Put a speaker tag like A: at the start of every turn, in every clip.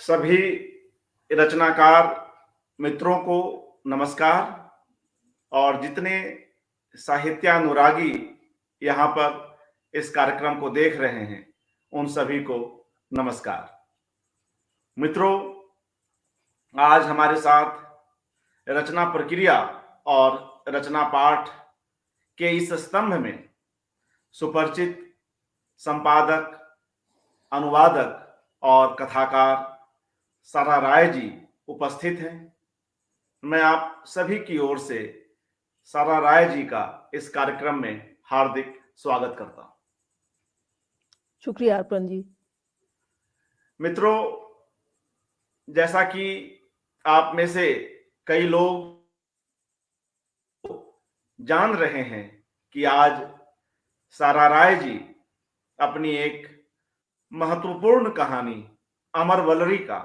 A: सभी रचनाकार मित्रों को नमस्कार। और जितने साहित्यानुरागी यहाँ पर इस कार्यक्रम को देख रहे हैं उन सभी को नमस्कार। मित्रों, आज हमारे साथ रचना प्रक्रिया और रचना पाठ के इस स्तंभ में सुपरिचित संपादक, अनुवादक और कथाकार सारा राय जी उपस्थित हैं। मैं आप सभी की ओर से सारा राय जी का इस कार्यक्रम में हार्दिक स्वागत करता हूं।
B: शुक्रिया अर्पण जी।
A: मित्रों, जैसा कि आप में से कई लोग जान रहे हैं कि आज सारा राय जी अपनी एक महत्वपूर्ण कहानी अमर वलरी का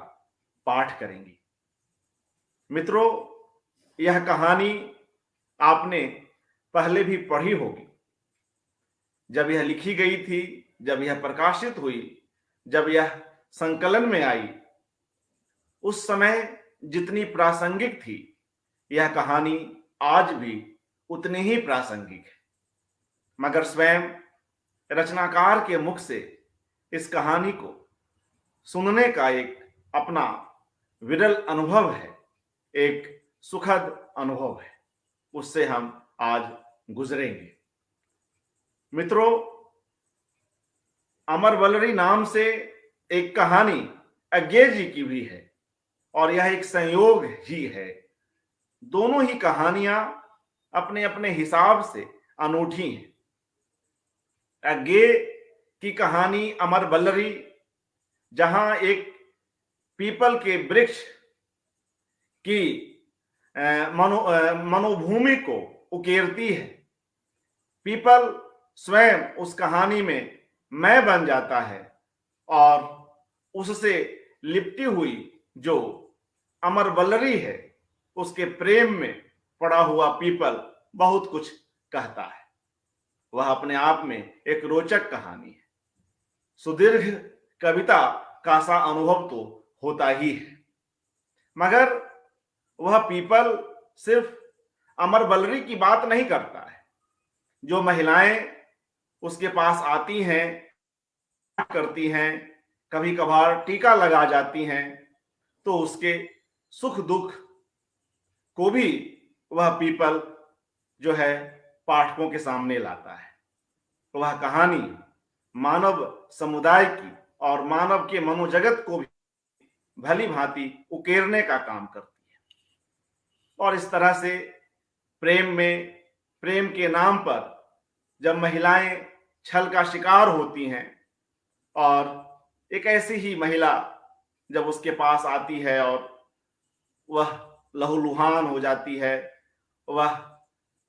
A: पाठ करेंगी। मित्रों, यह कहानी आपने पहले भी पढ़ी होगी। जब यह लिखी गई थी, जब यह प्रकाशित हुई, जब यह संकलन में आई, उस समय जितनी प्रासंगिक थी, यह कहानी आज भी उतनी ही प्रासंगिक है। मगर स्वयं रचनाकार के मुख से इस कहानी को सुनने का एक अपना विरल अनुभव है, एक सुखद अनुभव है। उससे हम आज गुजरेंगे। मित्रों, अमर वलरी नाम से एक कहानी अज्ञे जी की भी है और यह एक संयोग ही है। दोनों ही कहानियां अपने अपने हिसाब से अनूठी हैं। अज्ञे की कहानी अमर वलरी, जहां एक पीपल के वृक्ष की मनोभूमि को उकेरती है। पीपल स्वयं उस कहानी में मैं बन जाता है और उससे लिपटी हुई जो अमर वलरी है, उसके प्रेम में पड़ा हुआ पीपल बहुत कुछ कहता है। वह अपने आप में एक रोचक कहानी है। सुदीर्घ कविता का सा अनुभव तो होता ही है। मगर वह पीपल सिर्फ अमर वलरी की बात नहीं करता है। जो महिलाएं उसके पास आती हैं, करती हैं, कभी कभार टीका लगा जाती हैं, तो उसके सुख दुख को भी वह पीपल जो है पाठकों के सामने लाता है। वह कहानी मानव समुदाय की और मानव के मनोजगत को भी भली भांति उकेरने का काम करती है। और इस तरह से प्रेम के नाम पर जब महिलाएं छल का शिकार होती हैं और एक ऐसी ही महिला जब उसके पास आती है और वह लहूलुहान हो जाती है, वह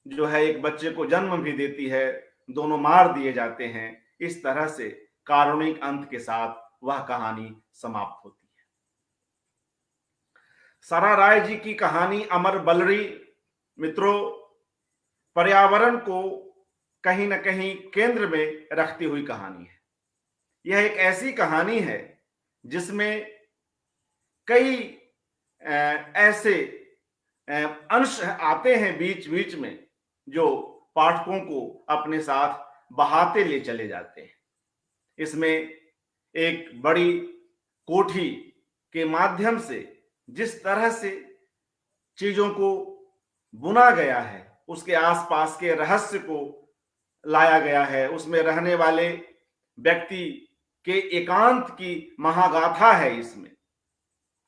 A: जो है एक बच्चे को जन्म भी देती है, दोनों मार दिए जाते हैं। इस तरह से कारुणिक अंत के साथ वह कहानी समाप्त होती है। सारा राय जी की कहानी अमर वलरी, मित्रों, पर्यावरण को कहीं ना कहीं केंद्र में रखती हुई कहानी है। यह एक ऐसी कहानी है जिसमें कई ऐसे अंश आते हैं बीच बीच में जो पाठकों को अपने साथ बहाते ले चले जाते हैं। इसमें एक बड़ी कोठी के माध्यम से जिस तरह से चीजों को बुना गया है, उसके आसपास के रहस्य को लाया गया है, उसमें रहने वाले व्यक्ति के एकांत की महागाथा है इसमें।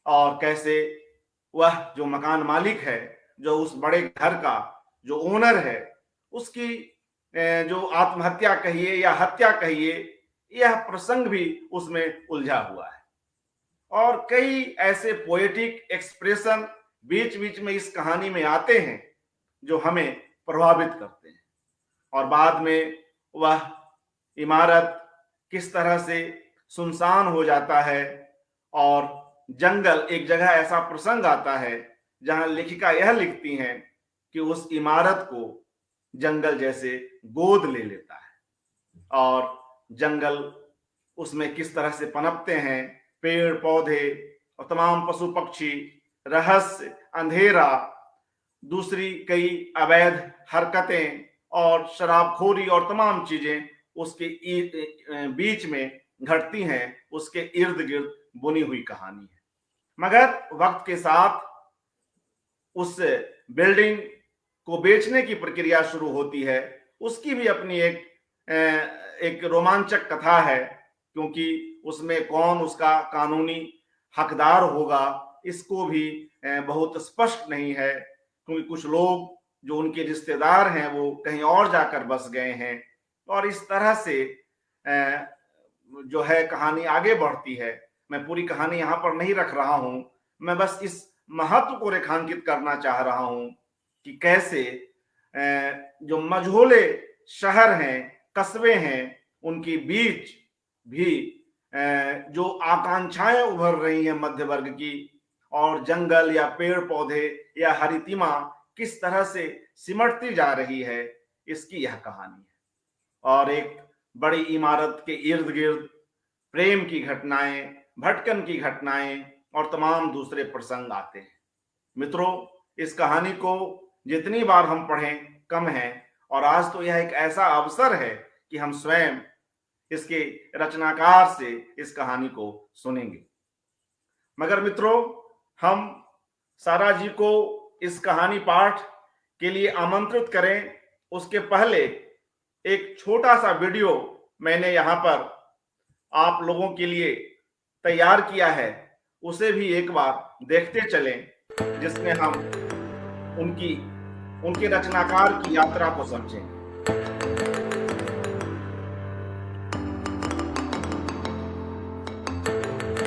A: और कैसे वह जो मकान मालिक है, जो उस बड़े घर का जो ओनर है, उसकी जो आत्महत्या कहिए या हत्या कहिए, यह प्रसंग भी उसमें उलझा हुआ है। और कई ऐसे पोएटिक एक्सप्रेशन बीच बीच में इस कहानी में आते हैं जो हमें प्रभावित करते हैं। और बाद में वह इमारत किस तरह से सुनसान हो जाता है और जंगल, एक जगह ऐसा प्रसंग आता है जहां लेखिका यह लिखती हैं कि उस इमारत को जंगल जैसे गोद ले लेता है और जंगल उसमें किस तरह से पनपते हैं, पेड़ पौधे और तमाम पशु पक्षी, रहस्य, अंधेरा, दूसरी कई अवैध हरकतें और शराबखोरी और तमाम चीजें उसके बीच में घटती हैं, उसके इर्द गिर्द बुनी हुई कहानी है। मगर वक्त के साथ उस बिल्डिंग को बेचने की प्रक्रिया शुरू होती है। उसकी भी अपनी एक रोमांचक कथा है, क्योंकि उसमें कौन उसका कानूनी हकदार होगा इसको भी बहुत स्पष्ट नहीं है, क्योंकि कुछ लोग जो उनके रिश्तेदार हैं वो कहीं और जाकर बस गए हैं और इस तरह से जो है कहानी आगे बढ़ती है। मैं पूरी कहानी यहाँ पर नहीं रख रहा हूं, मैं बस इस महत्व को रेखांकित करना चाह रहा हूं कि कैसे जो मझोले शहर हैं, कस्बे हैं, उनके बीच भी जो आकांक्षाएं उभर रही हैं मध्य वर्ग की, और जंगल या पेड़ पौधे या हरितिमा किस तरह से सिमटती जा रही है, इसकी यह कहानी है। और एक बड़ी इमारत के इर्द गिर्द प्रेम की घटनाएं, भटकन की घटनाएं और तमाम दूसरे प्रसंग आते हैं। मित्रों, इस कहानी को जितनी बार हम पढ़ें कम है, और आज तो यह एक ऐसा अवसर है कि हम स्वयं इसके रचनाकार से इस कहानी को सुनेंगे। मगर मित्रों, हम सारा जी को इस कहानी पाठ के लिए आमंत्रित करें उसके पहले एक छोटा सा वीडियो मैंने यहाँ पर आप लोगों के लिए तैयार किया है, उसे भी एक बार देखते चलें, जिसमें हम उनके रचनाकार की यात्रा को समझें।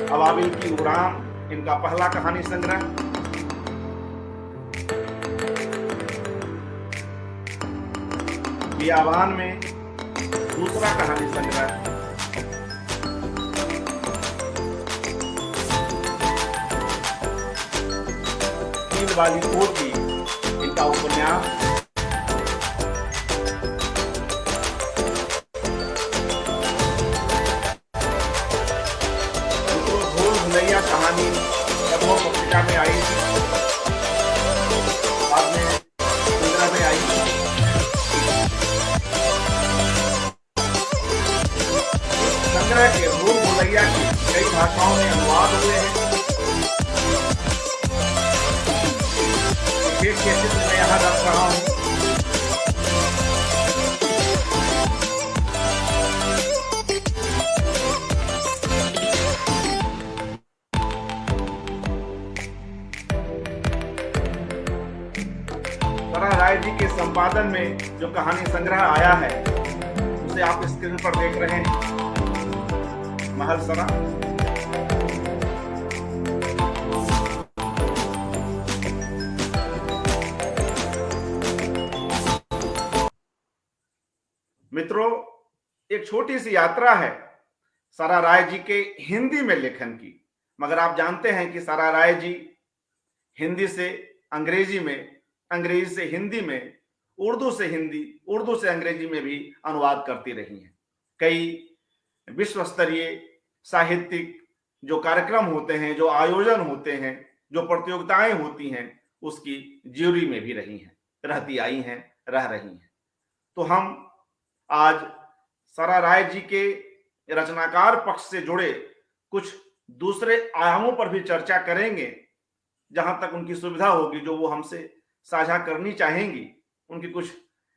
A: अबाबिल की उड़ान इनका पहला कहानी संग्रह। बियाबान में दूसरा कहानी संग्रह। नींद वाली कोठी इनका उपन्यास। भूल भुलैया कहानी कदमों पत्रिका में आई थी, बाद में संग्रह में आई थी। संग्रह के भूल भुलैया की कई भाषाओं में अनुवाद हुए हैं। एक के चित्र मैं यहाँ रख रहा हूँ। सरा राय जी के संपादन में जो कहानी संग्रह आया है उसे आप स्क्रीन पर देख रहे हैं। महल सरा। मित्रों, एक छोटी सी यात्रा है सरा राय जी के हिंदी में लेखन की। मगर आप जानते हैं कि सरा राय जी हिंदी से अंग्रेजी में, अंग्रेजी से हिंदी में, उर्दू से हिंदी, उर्दू से अंग्रेजी में भी अनुवाद करती रही हैं। कई विश्व स्तरीय साहित्यिक जो कार्यक्रम होते हैं, जो आयोजन होते हैं, जो प्रतियोगिताएं होती हैं, उसकी ज्यूरी में भी रही हैं, रहती आई हैं, रह रही हैं। तो हम आज सरा राय जी के रचनाकार पक्ष से जुड़े कुछ दूसरे आयामों पर भी चर्चा करेंगे, जहां तक उनकी सुविधा होगी, जो वो हमसे साझा करनी चाहेंगी। उनकी कुछ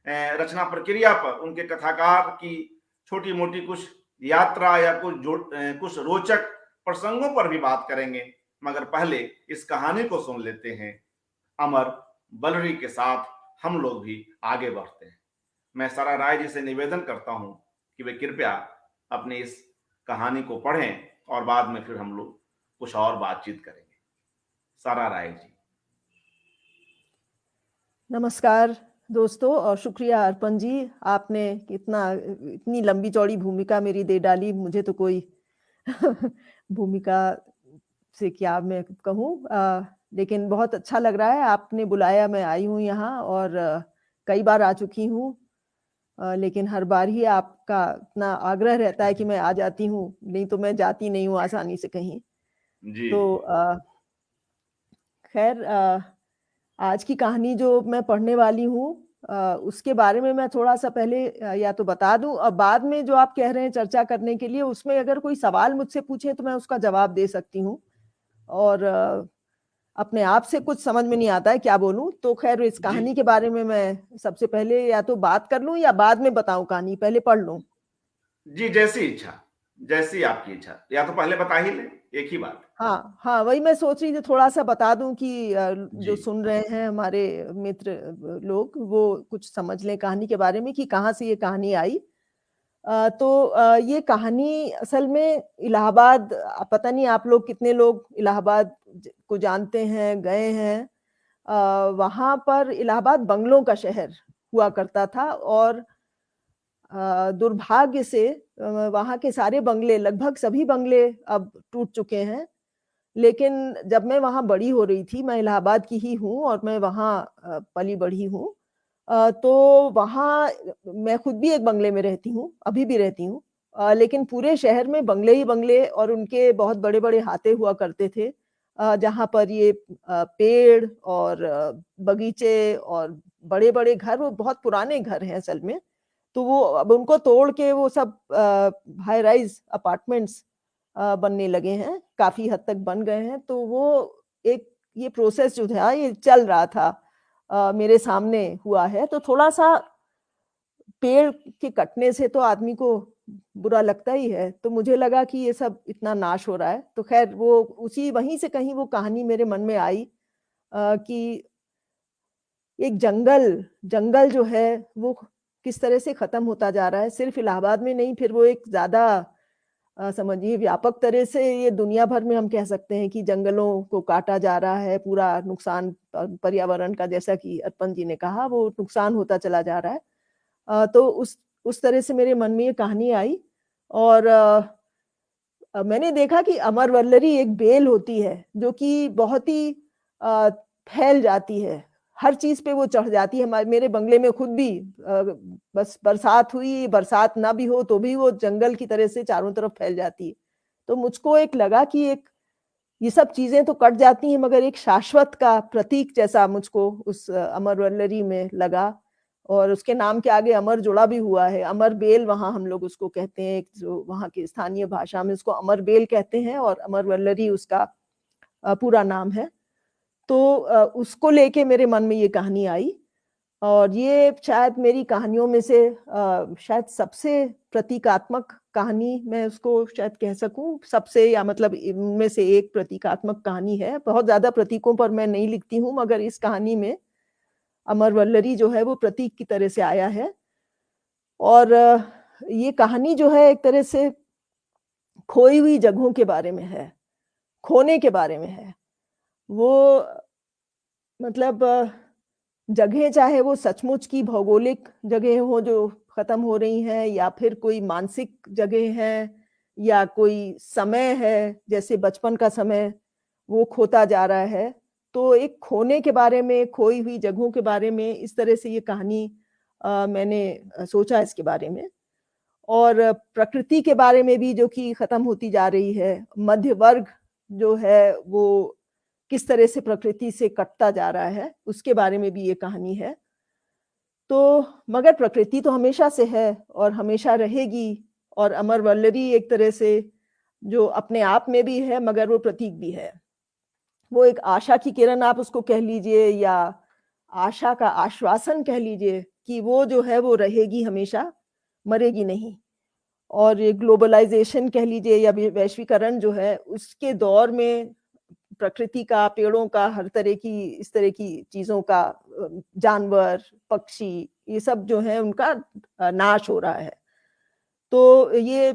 A: रचना प्रक्रिया पर, उनके कथाकार की छोटी मोटी कुछ यात्रा या कुछ रोचक प्रसंगों पर भी बात करेंगे। मगर पहले इस कहानी को सुन लेते हैं। अमर बलरी के साथ हम लोग भी आगे बढ़ते हैं। मैं सरा राय जी से निवेदन करता हूं कि वे कृपया अपने इस कहानी को पढ़ें और बाद में फिर हम लोग कुछ और बातचीत करेंगे। सरा राय जी।
B: नमस्कार दोस्तों, और शुक्रिया अर्पण जी, आपने इतनी लंबी चौड़ी भूमिका मेरी दे डाली। मुझे तो कोई भूमिका से क्या मैं कहूँ, लेकिन बहुत अच्छा लग रहा है। आपने बुलाया, मैं आई हूँ यहाँ, और कई बार आ चुकी हूँ, लेकिन हर बार ही आपका इतना आग्रह रहता है कि मैं आ जाती हूँ, नहीं तो मैं जाती नहीं हूँ आसानी से कहीं।
A: जी,
B: तो खैर आज की कहानी जो मैं पढ़ने वाली हूँ उसके बारे में मैं थोड़ा-सा पहले या तो बता दूँ और बाद में जो आप कह रहे हैं चर्चा करने के लिए उसमें अगर कोई सवाल मुझसे पूछे तो मैं उसका जवाब दे सकती हूँ। और अपने आप से कुछ समझ में नहीं आता है क्या बोलूँ, तो खैर इस
A: जी।
B: कहानी के बारे में मैं सबसे पहले या तो बात कर लूँ या बाद में बताऊँ कहानी, पहले पढ़ लूँ?
A: जी, जैसी इच्छा, जैसी आपकी इच्छा। या तो पहले बता ही लें, एक ही बात।
B: हाँ, हाँ, वही मैं सोच रही थी थोड़ा-सा बता दूँ कि
A: जी,
B: जो सुन रहे हैं हमारे मित्र लोग वो कुछ समझ लें कहानी के बारे में कि कहाँ से ये कहानी आई। तो ये कहानी असल में इलाहाबाद पता नहीं आप लोग कितने लोग इलाहाबाद को जानते हैं, गए हैं। वहाँ पर इलाहाबाद बंगलों का शहर हुआ करता था और दुर्भाग्य से वहाँ के सारे बंगले लगभग सभी बंगले अब टूट चुके हैं। लेकिन जब मैं वहाँ बड़ी हो रही थी, मैं इलाहाबाद की ही हूँ और मैं वहाँ पली-बढ़ी हूँ। तो वहाँ मैं खुद भी एक बंगले में रहती हूँ, अभी भी रहती हूँ। लेकिन पूरे शहर में बंगले ही बंगले और उनके बहुत बड़े-बड़े हाते हुआ करते थे। जहाँ पर ये पेड़ और बगीचे और बड़े-बड़े घर, वो बहुत पुराने घर हैं असल में। तो वो अब उनको तोड़ के वो सब हाई राइज़ अपार्टमेंट्स बनने लगे हैं, काफ़ी हद तक बन गए हैं, तो वो एक ये प्रोसेस जो था ये चल रहा था मेरे सामने हुआ है, तो थोड़ा-सा पेड़ के कटने से तो आदमी को बुरा लगता ही है, तो मुझे लगा कि ये सब इतना नाश हो रहा है, तो ख़ैर वो उसी वहीं से कहीं वो कहानी मेरे मन में आई कि एक जंगल जो है वो किस तरह से ख़त्म होता जा रहा है, सिर्फ़ इलाहाबाद में नहीं फिर वो एक ज़्यादा समझिए व्यापक तरह से ये दुनिया भर में हम कह सकते हैं कि जंगलों को काटा जा रहा है, पूरा नुकसान पर्यावरण का जैसा कि अर्पण जी ने कहा वो नुकसान होता चला जा रहा है। तो उस तरह से मेरे मन में ये कहानी आई और मैंने देखा कि अमर वल्लरी एक बेल होती है, जो कि बहुत ही अ, फैल जाती है। हर चीज़ पे वो चढ़ जाती है। मेरे बंगले में खुद भी बस बरसात हुई, बरसात ना भी हो तो भी वो जंगल की तरह से चारों तरफ फैल जाती है। तो मुझको एक लगा कि एक ये सब चीज़ें तो कट जाती हैं मगर एक शाश्वत का प्रतीक जैसा मुझको उस अमर वल्लरी में लगा और उसके नाम के आगे अमर जुड़ा भी हुआ है। अमर बेल वहाँ हम लोग उसको कहते हैं, एक जो वहाँ की स्थानीय भाषा में उसको अमर बेल कहते हैं और अमर वल्लरी उसका पूरा नाम है। तो उसको लेके मेरे मन में ये कहानी आई और ये शायद मेरी कहानियों में से शायद सबसे प्रतीकात्मक कहानी मैं उसको शायद कह सकूँ, सबसे या मतलब इनमें से एक प्रतीकात्मक कहानी है। बहुत ज़्यादा प्रतीकों पर मैं नहीं लिखती हूँ मगर इस कहानी में अमर वल्लरी जो है वो प्रतीक की तरह से आया है और ये कहानी जो है एक तरह से खोई हुई जगहों के बारे में है, खोने के बारे में है। वो मतलब जगहें चाहे वो सचमुच की भौगोलिक जगह हो जो खत्म हो रही हैं या फिर कोई मानसिक जगह है या कोई समय है जैसे बचपन का समय वो खोता जा रहा है तो एक खोने के बारे में खोई हुई जगहों के बारे में इस तरह से ये कहानी मैंने सोचा इसके बारे में और प्रकृति के बारे में भी जो कि खत्म होती जा रही है मध्य वर्ग जो है वो किस तरह से प्रकृति से कटता जा रहा है, उसके बारे में भी ये कहानी है। तो मगर प्रकृति तो हमेशा से है और हमेशा रहेगी और अमर वल्लरी एक तरह से जो अपने आप में भी है मगर वो प्रतीक भी है। वो एक आशा की किरण आप उसको कह लीजिए या आशा का आश्वासन कह लीजिए कि वो जो है वो रहेगी हमेशा, मरेगी नहीं। और ये ग्लोबलाइज़ेशन कह लीजिए या वैश्वीकरण जो है उसके दौर में प्रकृति का, पेड़ों का, हर तरह की इस तरह की चीज़ों का जानवर, पक्षी ये सब जो है उनका नाश हो रहा है। तो ये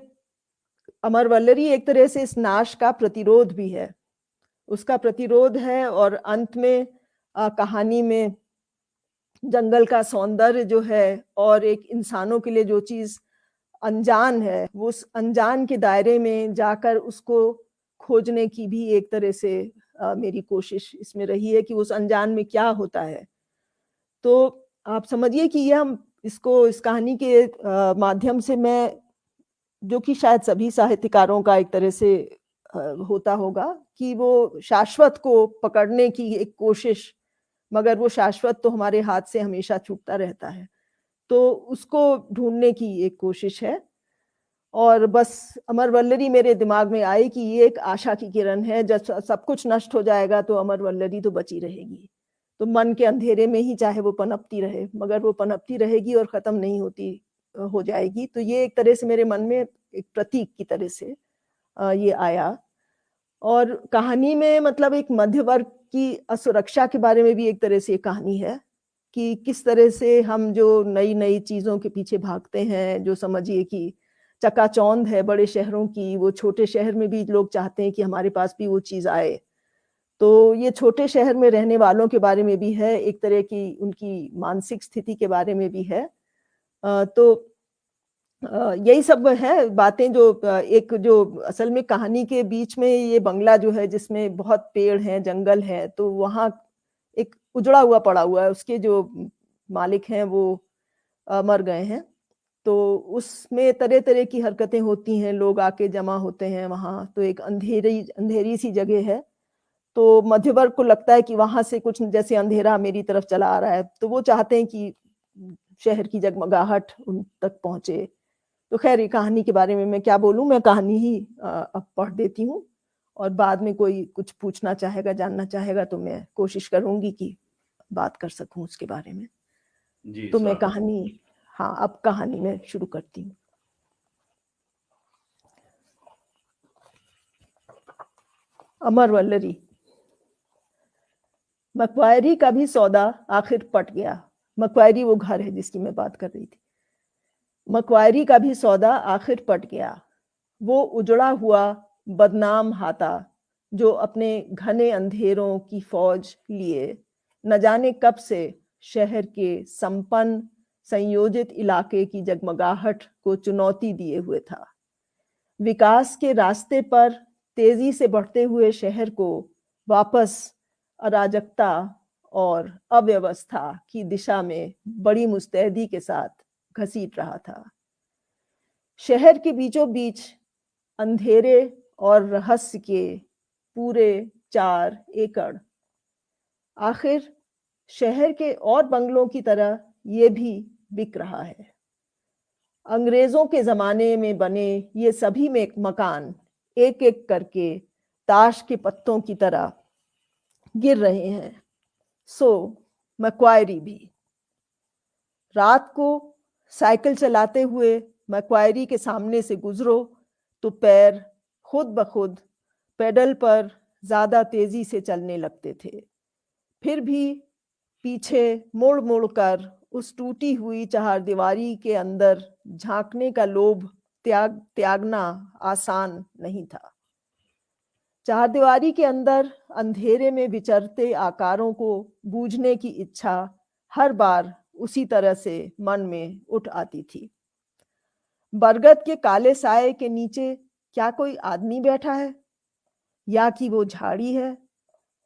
B: अमर वल्लरी एक तरह से इस नाश का प्रतिरोध भी है। उसका प्रतिरोध है और अंत में कहानी में जंगल का सौंदर्य जो है और एक इंसानों के लिए जो चीज़ अनजान है, वो उस अनजान के दायरे में जाकर उसको खोजने की भी एक तरह से मेरी कोशिश इसमें रही है कि उस अनजान में क्या होता है। तो आप समझिए कि ये हम इसको इस कहानी के माध्यम से मैं जो कि शायद सभी साहित्यकारों का एक तरह से होता होगा कि वो शाश्वत को पकड़ने की एक कोशिश, मगर वो शाश्वत तो हमारे हाथ से हमेशा छूटता रहता है। तो उसको ढूँढने की एक कोशिश है। और बस अमर वल्लरी मेरे दिमाग में आई कि ये एक आशा की किरण है, जब सब कुछ नष्ट हो जाएगा तो अमर वल्लरी तो बची रहेगी। तो मन के अंधेरे में ही चाहे वो पनपती रहे, मगर वो पनपती रहेगी और ख़त्म नहीं होती हो जाएगी। तो ये एक तरह से मेरे मन में एक प्रतीक की तरह से ये आया। और कहानी में मतलब एक मध्य वर्ग की असुरक्षा के बारे में भी एक तरह से ये कहानी है, कि किस तरह से हम जो नई-नई चीज़ों के पीछे भागते हैं, जो समझिए कि चकाचौंध है बड़े शहरों की, वो छोटे शहर में भी लोग चाहते हैं कि हमारे पास भी वो चीज़ आए। तो ये छोटे शहर में रहने वालों के बारे में भी है, एक तरह की उनकी मानसिक स्थिति के बारे में भी है। तो यही सब है बातें जो एक जो असल में कहानी के बीच में ये बंगला जो है जिसमें बहुत पेड़ हैं, जंगल है, तो वहाँ एक उजड़ा हुआ पड़ा हुआ है, उसके जो मालिक हैं वो मर गए हैं। तो उसमें तरह-तरह की हरकतें होती हैं, लोग आके जमा होते हैं वहाँ, तो एक अंधेरी सी जगह है। तो मध्य वर्ग को लगता है कि वहाँ से कुछ जैसे अंधेरा मेरी तरफ चला आ रहा है, तो वो चाहते हैं कि शहर की जगमगाहट उन तक पहुँचे। तो ख़ैर ये कहानी के बारे में मैं क्या बोलूँ, मैं कहानी ही अब पढ़ देती हूँ और बाद में कोई कुछ पूछना चाहेगा, जानना चाहेगा तो मैं कोशिश करूँगी कि बात कर सकूँ उसके बारे में।
A: जी,
B: तो मैं
A: स्वागत।
B: कहानी हाँ, अब कहानी मैं शुरू करती हूँ। अमर वल्लरी। मक्वायरी का भी सौदा आखिर पट गया। मक्वायरी वो घर है जिसकी मैं बात कर रही थी। मक्वायरी का भी सौदा आखिर पट गया। वो उजड़ा हुआ बदनाम हाथा जो अपने घने अंधेरों की फौज लिए न जाने कब से शहर के संपन्न संयोजित इलाके की जगमगाहट को चुनौती दिए हुए था। विकास के रास्ते पर तेजी से बढ़ते हुए शहर को वापस अराजकता और अव्यवस्था की दिशा में बड़ी मुस्तैदी के साथ घसीट रहा था। शहर के बीचों बीच अंधेरे और रहस्य के पूरे 4 एकड़। आखिर शहर के और बंगलों की तरह ये भी बिक रहा है। अंग्रेजों के ज़माने में बने ये सभी में मकान एक-एक करके ताश के पत्तों की तरह गिर रहे हैं। सो मैक्वायरी भी। रात को साइकिल चलाते हुए मैक्वायरी के सामने से गुजरो तो पैर खुद ब खुद पेडल पर ज़्यादा तेज़ी से चलने लगते थे। फिर भी पीछे मुड़-मुड़ कर उस टूटी हुई चहारदीवारी के अंदर झाँकने का लोभ त्यागना आसान नहीं था। चहारदीवारी के अंदर अंधेरे में विचरते आकारों को बूझने की इच्छा हर बार उसी तरह से मन में उठ आती थी। बरगद के काले साये के नीचे क्या कोई आदमी बैठा है? या कि वो झाड़ी है?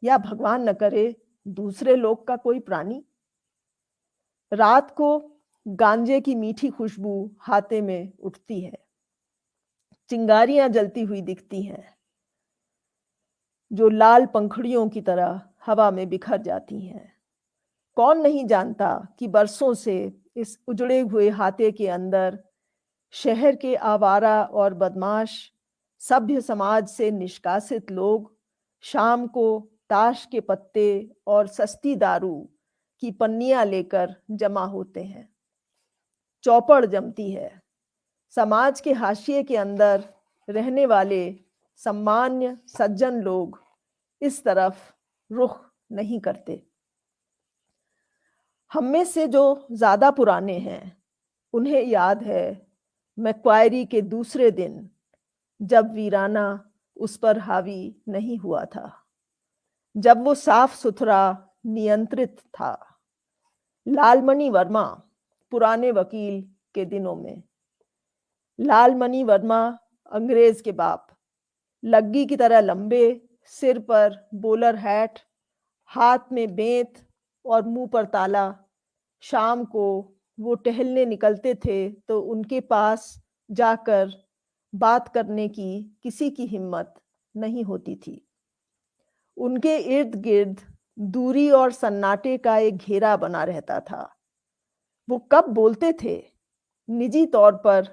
B: या भगवान न करे दूसरे लोक का कोई प्राणी? रात को गांजे की मीठी खुशबू हाथे में उठती है। चिंगारियां जलती हुई दिखती हैं, जो लाल पंखुड़ियों की तरह हवा में बिखर जाती हैं। कौन नहीं जानता कि बरसों से इस उजड़े हुए हाथे के अंदर शहर के आवारा और बदमाश सभ्य समाज से निष्कासित लोग शाम को ताश के पत्ते और सस्ती दारू की पन्नियां लेकर जमा होते हैं। चौपड़ जमती है। समाज के हाशिए के अंदर रहने वाले सामान्य सज्जन लोग इस तरफ रुख नहीं करते। हम में से जो ज्यादा पुराने हैं उन्हें याद है मैक्वायरी के दूसरे दिन जब वीराना उस पर हावी नहीं हुआ था, जब वो साफ सुथरा नियंत्रित था। लालमणि वर्मा पुराने वकील के दिनों में। लालमणि वर्मा अंग्रेज के बाप, लग्गी की तरह लंबे, सिर पर बोलर हैट, हाथ में बेंत और मुंह पर ताला। शाम को वो टहलने निकलते थे तो उनके पास जाकर बात करने की किसी की हिम्मत नहीं होती थी। उनके इर्द-गिर्द दूरी और सन्नाटे का एक घेरा बना रहता था। वो कब बोलते थे, निजी तौर पर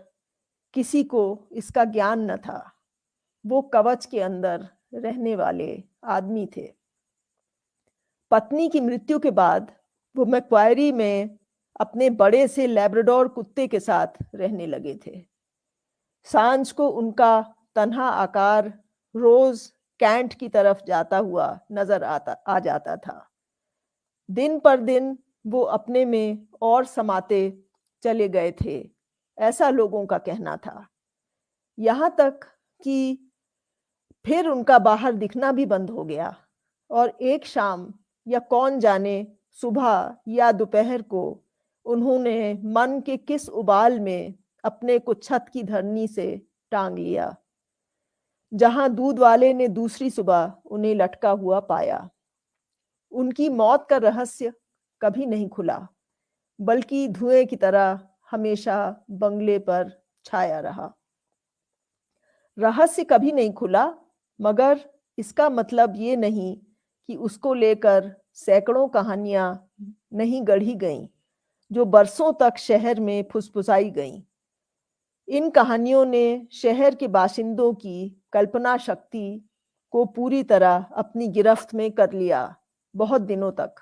B: किसी को इसका ज्ञान न था। वो कवच के अंदर रहने वाले आदमी थे। पत्नी की मृत्यु के बाद वो मैक्वायरी में अपने बड़े से लैब्राडोर कुत्ते के साथ रहने लगे थे। सांझ को उनका तन्हा आकार रोज कैंट की तरफ जाता हुआ नजर आ जाता था। दिन पर दिन वो अपने में और समाते चले गए थे, ऐसा लोगों का कहना था। यहाँ तक कि फिर उनका बाहर दिखना भी बंद हो गया और एक शाम या कौन जाने सुबह या दोपहर को उन्होंने मन के किस उबाल में अपने को छत की धरनी से टांग लिया, जहां दूध वाले ने दूसरी सुबह उन्हें लटका हुआ पाया। उनकी मौत का रहस्य कभी नहीं खुला, बल्कि धुएं की तरह हमेशा बंगले पर छाया रहा। रहस्य कभी नहीं खुला, मगर इसका मतलब ये नहीं कि उसको लेकर सैकड़ों कहानियां नहीं गढ़ी गईं, जो बरसों तक शहर में फुसफुसाई गईं। इन कहानियों ने शहर के बाशिंदों की कल्पना शक्ति को पूरी तरह अपनी गिरफ्त में कर लिया, बहुत दिनों तक।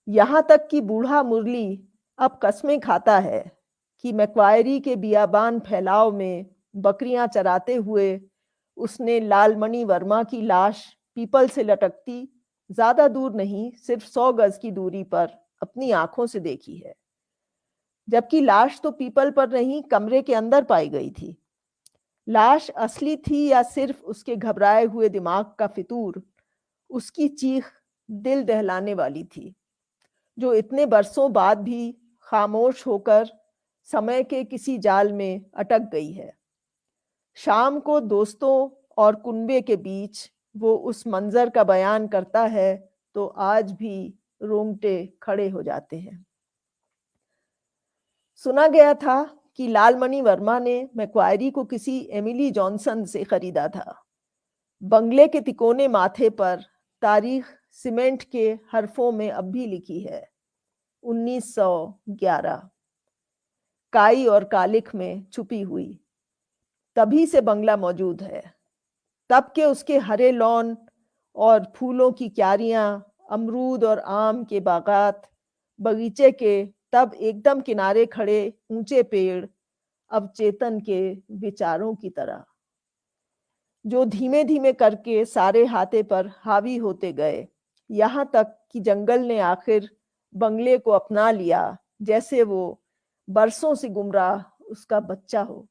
B: यहाँ तक कि बूढ़ा मुरली अब कसमें खाता है कि मैक्वायरी के बियाबान फैलाव में बकरियां चराते हुए उसने लालमणि वर्मा की लाश पीपल से लटकती ज्यादा दूर नहीं, सिर्फ 100 गज की दूरी पर अपनी आंखों से देखी है। जबकि लाश तो पीपल पर नहीं, कमरे के अंदर पाई गई थी। लाश असली थी या सिर्फ उसके घबराए हुए दिमाग का फितूर? उसकी चीख दिल दहलाने वाली थी, जो इतने बरसों बाद भी खामोश होकर समय के किसी जाल में अटक गई है। शाम को दोस्तों और कुनबे के बीच वो उस मंजर का बयान करता है तो आज भी रोंगटे खड़े हो जाते हैं। सुना गया था कि लालमणि वर्मा ने मैक्वायरी को किसी एमिली जॉनसन से खरीदा था। बंगले के तिकोने माथे पर तारीख सीमेंट के हरफों में अब भी लिखी है, 1911, काई और कालिख में छुपी हुई। तभी से बंगला मौजूद है। तब के उसके हरे लॉन और फूलों की क्यारियां, अमरूद और आम के बागात, बगीचे के तब एकदम किनारे खड़े ऊंचे पेड़, अब चेतन के विचारों की तरह, जो धीमे धीमे करके सारे हाथे पर हावी होते गए, यहाँ तक कि जंगल ने आखिर बंगले को अपना लिया, जैसे वो बरसों से गुमराह उसका बच्चा हो।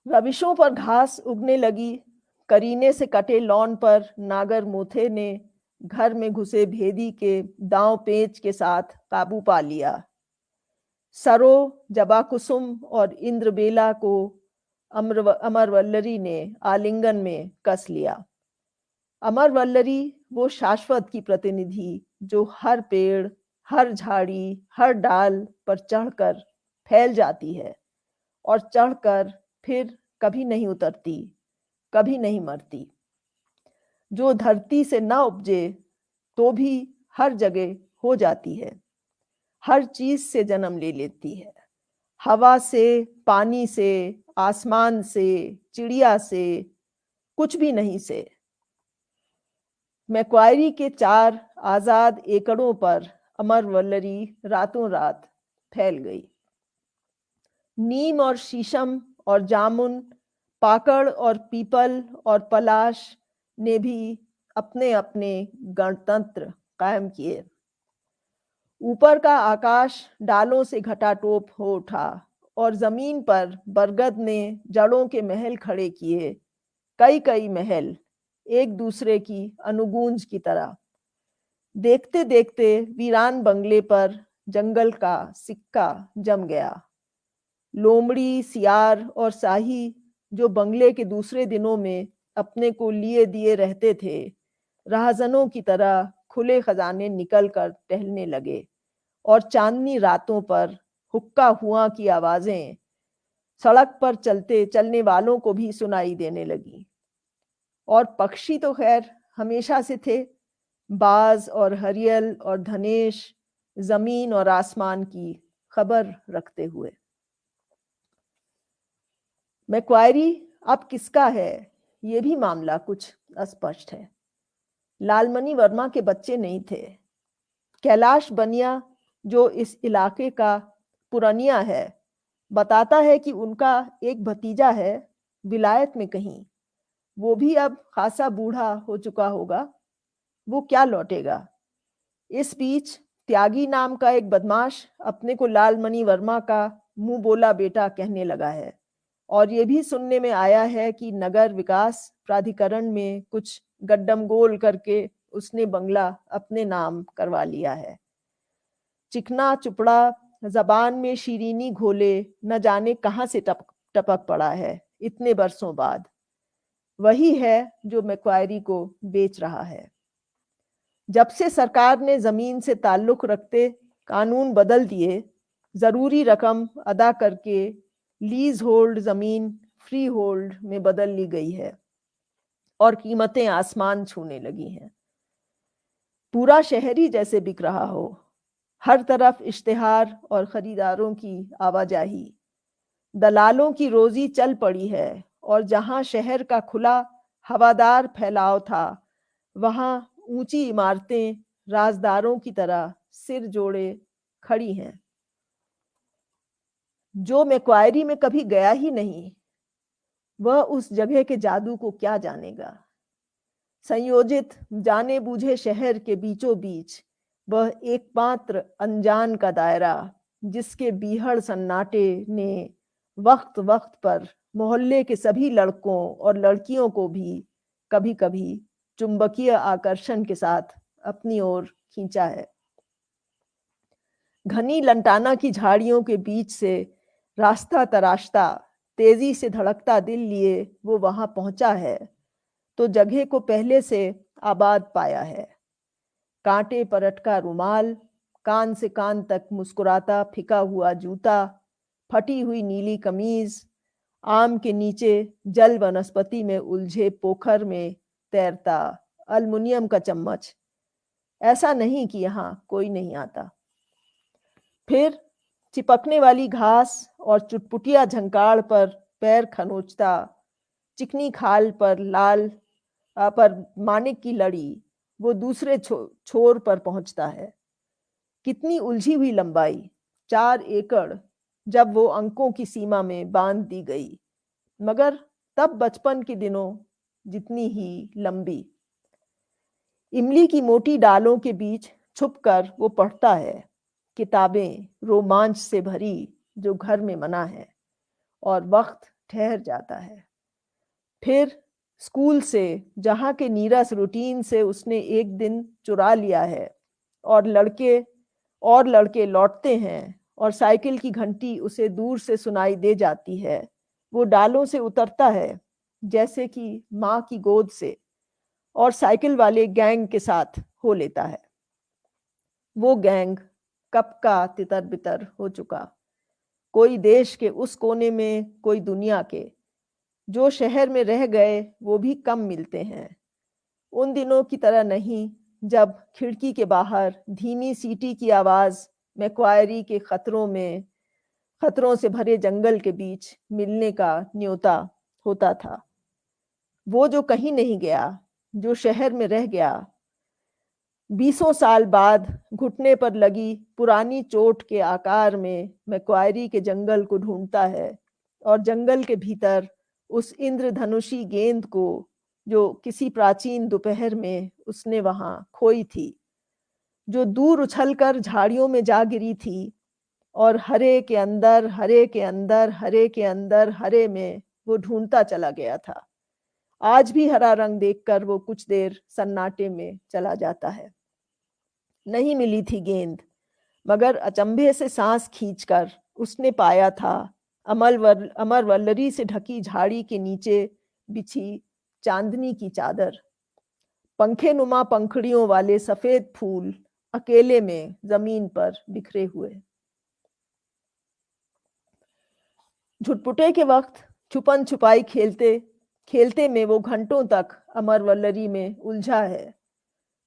B: रविशों पर घास उगने लगी। करीने से कटे लॉन पर नागर मोथे ने घर में घुसे भेदी के दांव पेच के साथ काबू पा लिया। सरो, जबाकुसुम और इंद्रबेला को अमरवल्लरी ने आलिंगन में कस लिया। अमरवल्लरी वो शाश्वत की प्रतिनिधि जो हर पेड़, हर झाड़ी, हर डाल पर चढ़कर फैल जाती है और चढ़कर फिर कभी नहीं उतरती, कभी नहीं मरती। जो धरती से न उपजे तो भी हर जगह हो जाती है, हर चीज से जन्म ले लेती है, हवा से, पानी से, आसमान से, चिड़िया से, कुछ भी नहीं से। मैक्वायरी के 4 आजाद एकड़ों पर अमरवल्लरी रातों रात फैल गई। नीम और शीशम और जामुन, पाकड़ और पीपल और पलाश ने भी अपने अपने गणतंत्र कायम किए। ऊपर का आकाश डालों से घटाटोप हो उठा और जमीन पर बरगद ने जड़ों के महल खड़े किए, कई कई महल, एक दूसरे की अनुगूंज की तरह। देखते देखते वीरान बंगले पर जंगल का सिक्का जम गया। लोमड़ी, सियार और साही, जो बंगले के दूसरे दिनों में अपने को लिए दिए रहते थे, राहजनों की तरह खुले खजाने निकल कर टहलने लगे और चांदनी रातों पर हुक्का हुआ की आवाजें सड़क पर चलने वालों को भी सुनाई देने लगी। और पक्षी तो खैर हमेशा से थे, बाज और हरियल और धनेश, जमीन और आसमान की खबर रखते हुए। मैक्वायरी अब किसका है, ये भी मामला कुछ अस्पष्ट है। लालमणि वर्मा के बच्चे नहीं थे। कैलाश बनिया, जो इस इलाके का पुरनिया है, बताता है कि उनका एक भतीजा है विलायत में कहीं। वो भी अब खासा बूढ़ा हो चुका होगा, वो क्या लौटेगा। इस बीच त्यागी नाम का एक बदमाश अपने को लालमणि वर्मा का मुंह बोला बेटा कहने लगा है, और ये भी सुनने में आया है कि नगर विकास प्राधिकरण में कुछ गड्डमगोल करके उसने बंगला अपने नाम करवा लिया है। चिकना चुपड़ा, जबान में शीरीनी घोले, न जाने कहां से टपक पड़ा है इतने बरसों बाद। वही है जो मैक्वायरी को बेच रहा है। जब से सरकार ने जमीन से ताल्लुक रखते कानून बदल दिए, जरूरी रकम अदा करके लीज होल्ड जमीन फ्री होल्ड में बदल ली गई है और कीमतें आसमान छूने लगी हैं। पूरा शहर ही जैसे बिक रहा हो, हर तरफ इश्तिहार और खरीदारों की आवाजाही। दलालों की रोजी चल पड़ी है, और जहां शहर का खुला हवादार फैलाव था, वहां ऊंची इमारतें राजदारों की तरह सिर जोड़े खड़ी हैं। जो मैक्वायरी में कभी गया ही नहीं, वह उस जगह के जादू को क्या जानेगा। संयोजित जाने बूझे शहर के बीचों बीच वह एकमात्र अनजान का दायरा, जिसके बीहड़ सन्नाटे ने वक्त वक्त पर मोहल्ले के सभी लड़कों और लड़कियों को भी कभी कभी चुंबकीय आकर्षण के साथ अपनी ओर खींचा है। घनी लंटाना की झाड़ियों के बीच से रास्ता तराशता, तेजी से धड़कता दिल लिए वो वहां पहुंचा है, तो जगह को पहले से आबाद पाया है। कांटे परटका रुमाल, कान से कान तक मुस्कुराता फिका हुआ जूता, फटी हुई नीली कमीज, आम के नीचे जल वनस्पति में उलझे पोखर में तैरता अल्मुनियम का चम्मच। ऐसा नहीं कि यहां कोई नहीं आता। फिर चिपकने वाली घास और चुटपुटिया झंकाड़ पर पैर खनोचता, चिकनी खाल पर मानिक की लड़ी, वो दूसरे छोर पर पहुंचता है। कितनी उलझी हुई लंबाई, 4 एकड़, जब वो अंकों की सीमा में बांध दी गई, मगर तब बचपन के दिनों जितनी ही लंबी। इमली की मोटी डालों के बीच छुपकर वो पढ़ता है किताबें रोमांच से भरी जो घर में मना है, और वक्त ठहर जाता है। फिर स्कूल से, जहां के नीरस रूटीन से उसने एक दिन चुरा लिया है, और लड़के लौटते हैं, और साइकिल की घंटी उसे दूर से सुनाई दे जाती है। वो डालों से उतरता है जैसे कि माँ की गोद से, और साइकिल वाले गैंग के साथ हो लेता है। वो गैंग कब का तितर बितर हो चुका, कोई देश के उस कोने में, कोई दुनिया के। जो शहर में रह गए वो भी कम मिलते हैं, उन दिनों की तरह नहीं जब खिड़की के बाहर धीमी सीटी की आवाज मैक्वायरी के खतरों से भरे जंगल के बीच मिलने का न्योता होता था। वो जो कहीं नहीं गया, जो शहर में रह गया, 20 साल बाद घुटने पर लगी पुरानी चोट के आकार में मैक्वायरी के जंगल को ढूंढता है, और जंगल के भीतर उस इंद्रधनुषी गेंद को जो किसी प्राचीन दोपहर में उसने वहां खोई थी, जो दूर उछलकर झाड़ियों में जा गिरी थी, और हरे के अंदर हरे के अंदर हरे के अंदर हरे में वो ढूंढता चला गया था। आज भी हरा रंग देखकर वो कुछ देर सन्नाटे में चला जाता है। नहीं मिली थी गेंद, मगर अचंभे से सांस खींचकर उसने पाया था अमर वल्लरी से ढकी झाड़ी के नीचे बिछी चांदनी की चादर। पंखे नुमा पंखड़ियों वाले सफेद फूल अकेले में जमीन पर बिखरे हुए। झुटपुटे के वक्त छुपन छुपाई खेलते खेलते में वो घंटों तक अमर वल्लरी में उलझा है,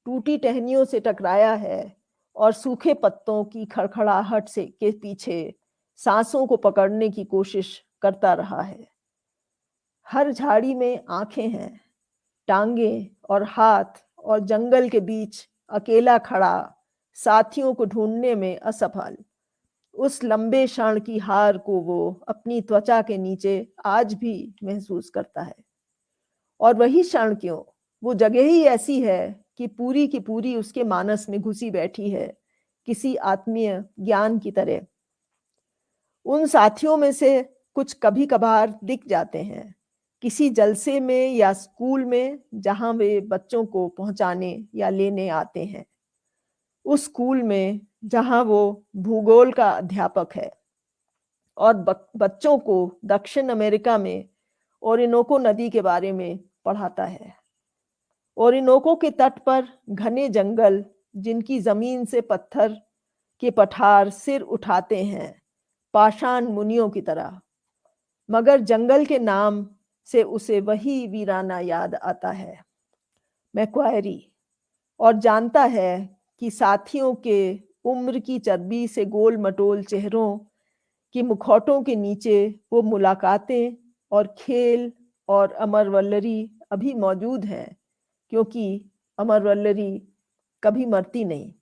B: टूटी टहनियों से टकराया है और सूखे पत्तों की खड़खड़ाहट से के पीछे सांसों को पकड़ने की कोशिश करता रहा है। हर झाड़ी में आंखें हैं, टांगे और हाथ, और जंगल के बीच अकेला खड़ा, साथियों को ढूंढने में असफल। उस लंबे क्षण की हार को वो अपनी त्वचा के नीचे आज भी महसूस करता है। और वही क्षण क्यों, वो जगह ही ऐसी है कि पूरी की पूरी उसके मानस में घुसी बैठी है, किसी आत्मीय ज्ञान की तरह। उन साथियों में से कुछ कभी कभार दिख जाते हैं, किसी जलसे में या स्कूल में जहां वे बच्चों को पहुंचाने या लेने आते हैं। उस स्कूल में जहां वो भूगोल का अध्यापक है और बच्चों को दक्षिण अमेरिका में ओरिनोको नदी के बारे में पढ़ाता है। ओरिनोको के तट पर घने जंगल, जिनकी जमीन से पत्थर के पठार सिर उठाते हैं पाषाण मुनियों की तरह, मगर जंगल के नाम से उसे वही वीराना याद आता है, मैक्वायरी, और जानता है कि साथियों के उम्र की चर्बी से गोल मटोल चेहरों कि मुखौटों के नीचे वो मुलाकातें और खेल और अमर वल्लरी अभी मौजूद हैं, क्योंकि अमर वल्लरी कभी मरती नहीं।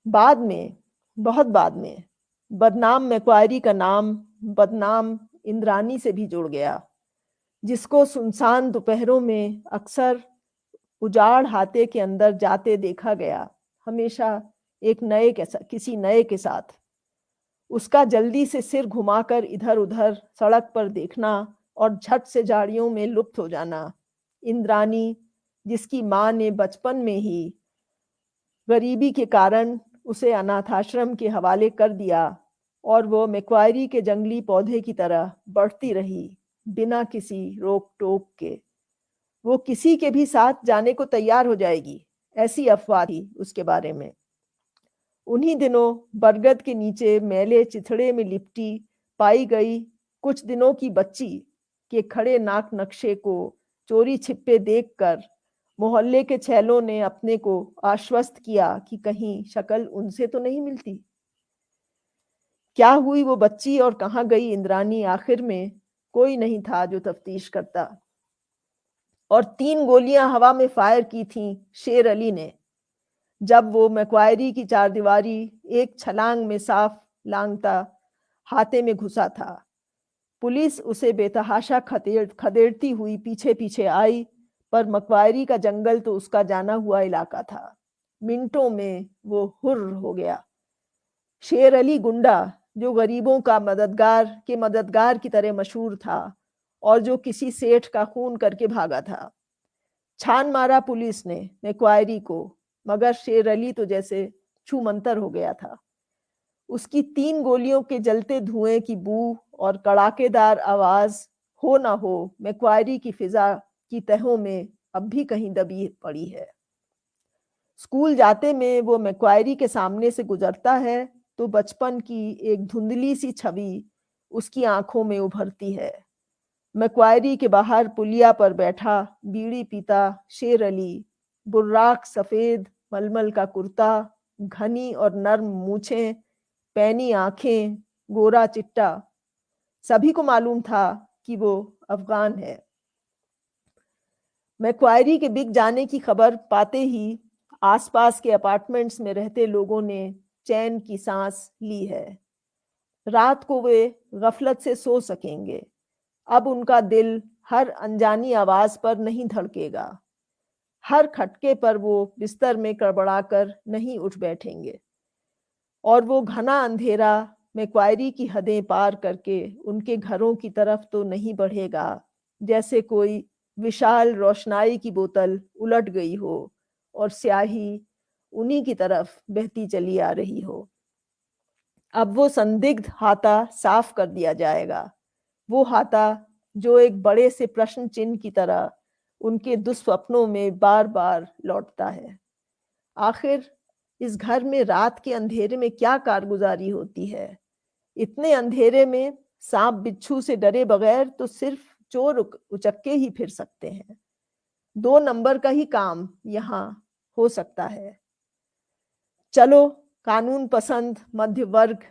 B: बाद में, बहुत बाद में, बदनाम मैक्वायरी का नाम बदनाम इंद्रानी से भी जुड़ गया, जिसको सुनसान दोपहरों में अक्सर उजाड़ हाते के अंदर जाते देखा गया, हमेशा एक नए के किसी नए के साथ। उसका जल्दी से सिर घुमाकर इधर उधर सड़क पर देखना और झट से झाड़ियों में लुप्त हो जाना। इंद्रानी, जिसकी माँ ने बचपन में ही गरीबी के कारण उसे अनाथाश्रम के हवाले कर दिया, और वो मैक्वायरी के जंगली पौधे की तरह बढ़ती रही बिना किसी रोक टोक के। वो किसी के भी साथ जाने को तैयार हो जाएगी, ऐसी अफवाह थी उसके बारे में। उन्हीं दिनों बरगद के नीचे मैले चिथड़े में लिपटी पाई गई कुछ दिनों की बच्ची के खड़े नाक नक्शे को चोरी छिपे देखकर मोहल्ले के छैलों ने अपने को आश्वस्त किया कि कहीं शक्ल उनसे तो नहीं मिलती। क्या हुई वो बच्ची और कहाँ गई इंद्रानी, आखिर में कोई नहीं था जो तफ्तीश करता। और 3 गोलियां हवा में फायर की थीं शेर अली ने, जब वो मैक्वायरी की चारदीवारी एक छलांग में साफ लांघता हाथे में घुसा था। पुलिस उसे बेतहाशा खदेड़ती हुई पीछे पीछे आई, पर मैक्वायरी का जंगल तो उसका जाना हुआ इलाका था। मिनटों में वो हुर्र हो गया। शेर अली गुंडा, जो गरीबों का मददगार की तरह मशहूर था और जो किसी सेठ का खून करके भागा था। छान मारा पुलिस ने मैक्वायरी को, मगर शेर अली तो जैसे छूमंतर हो गया था। उसकी 3 गोलियों के जलते धुएं की बू और कड़ाकेदार आवाज हो ना हो मैक्वायरी की फिजा की तहों में अब भी कहीं दबी पड़ी है। स्कूल जाते में वो मैक्वायरी के सामने से गुजरता है तो बचपन की एक धुंधली सी छवि उसकी आंखों में उभरती है। मैक्वायरी के बाहर पुलिया पर बैठा बीड़ी पीता शेर अली, बुर्राक सफेद मलमल का कुर्ता, घनी और नर्म मूछें, पैनी आंखें, गोरा चिट्टा। सभी को मालूम था कि वो अफगान है। मैक्वायरी के बिक जाने की खबर पाते ही आसपास के अपार्टमेंट्स में रहते लोगों ने चैन की सांस ली है। रात को वे गफलत से सो सकेंगे। अब उनका दिल हर अनजानी आवाज पर नहीं धड़केगा। हर खटके पर वो बिस्तर में कड़बड़ाकर नहीं उठ बैठेंगे। और वो घना अंधेरा मैक्वायरी की हदें पार करके उनके घरों की तरफ तो नहीं बढ़ेगा, जैसे कोई विशाल रोशनाई की बोतल उलट गई हो और स्याही उन्हीं की तरफ बहती चली आ रही हो। अब वो संदिग्ध हाथा साफ कर दिया जाएगा, वो हाथा जो एक बड़े से प्रश्न चिन्ह की तरह उनके दुस्वप्नों में बार बार लौटता है। आखिर इस घर में रात के अंधेरे में क्या कारगुजारी होती है? इतने अंधेरे में सांप बिच्छू से डरे बगैर तो सिर्फ चोर उचक्के ही फिर सकते हैं। 2 नंबर का ही काम यहाँ हो सकता है। चलो, कानून पसंद मध्य वर्ग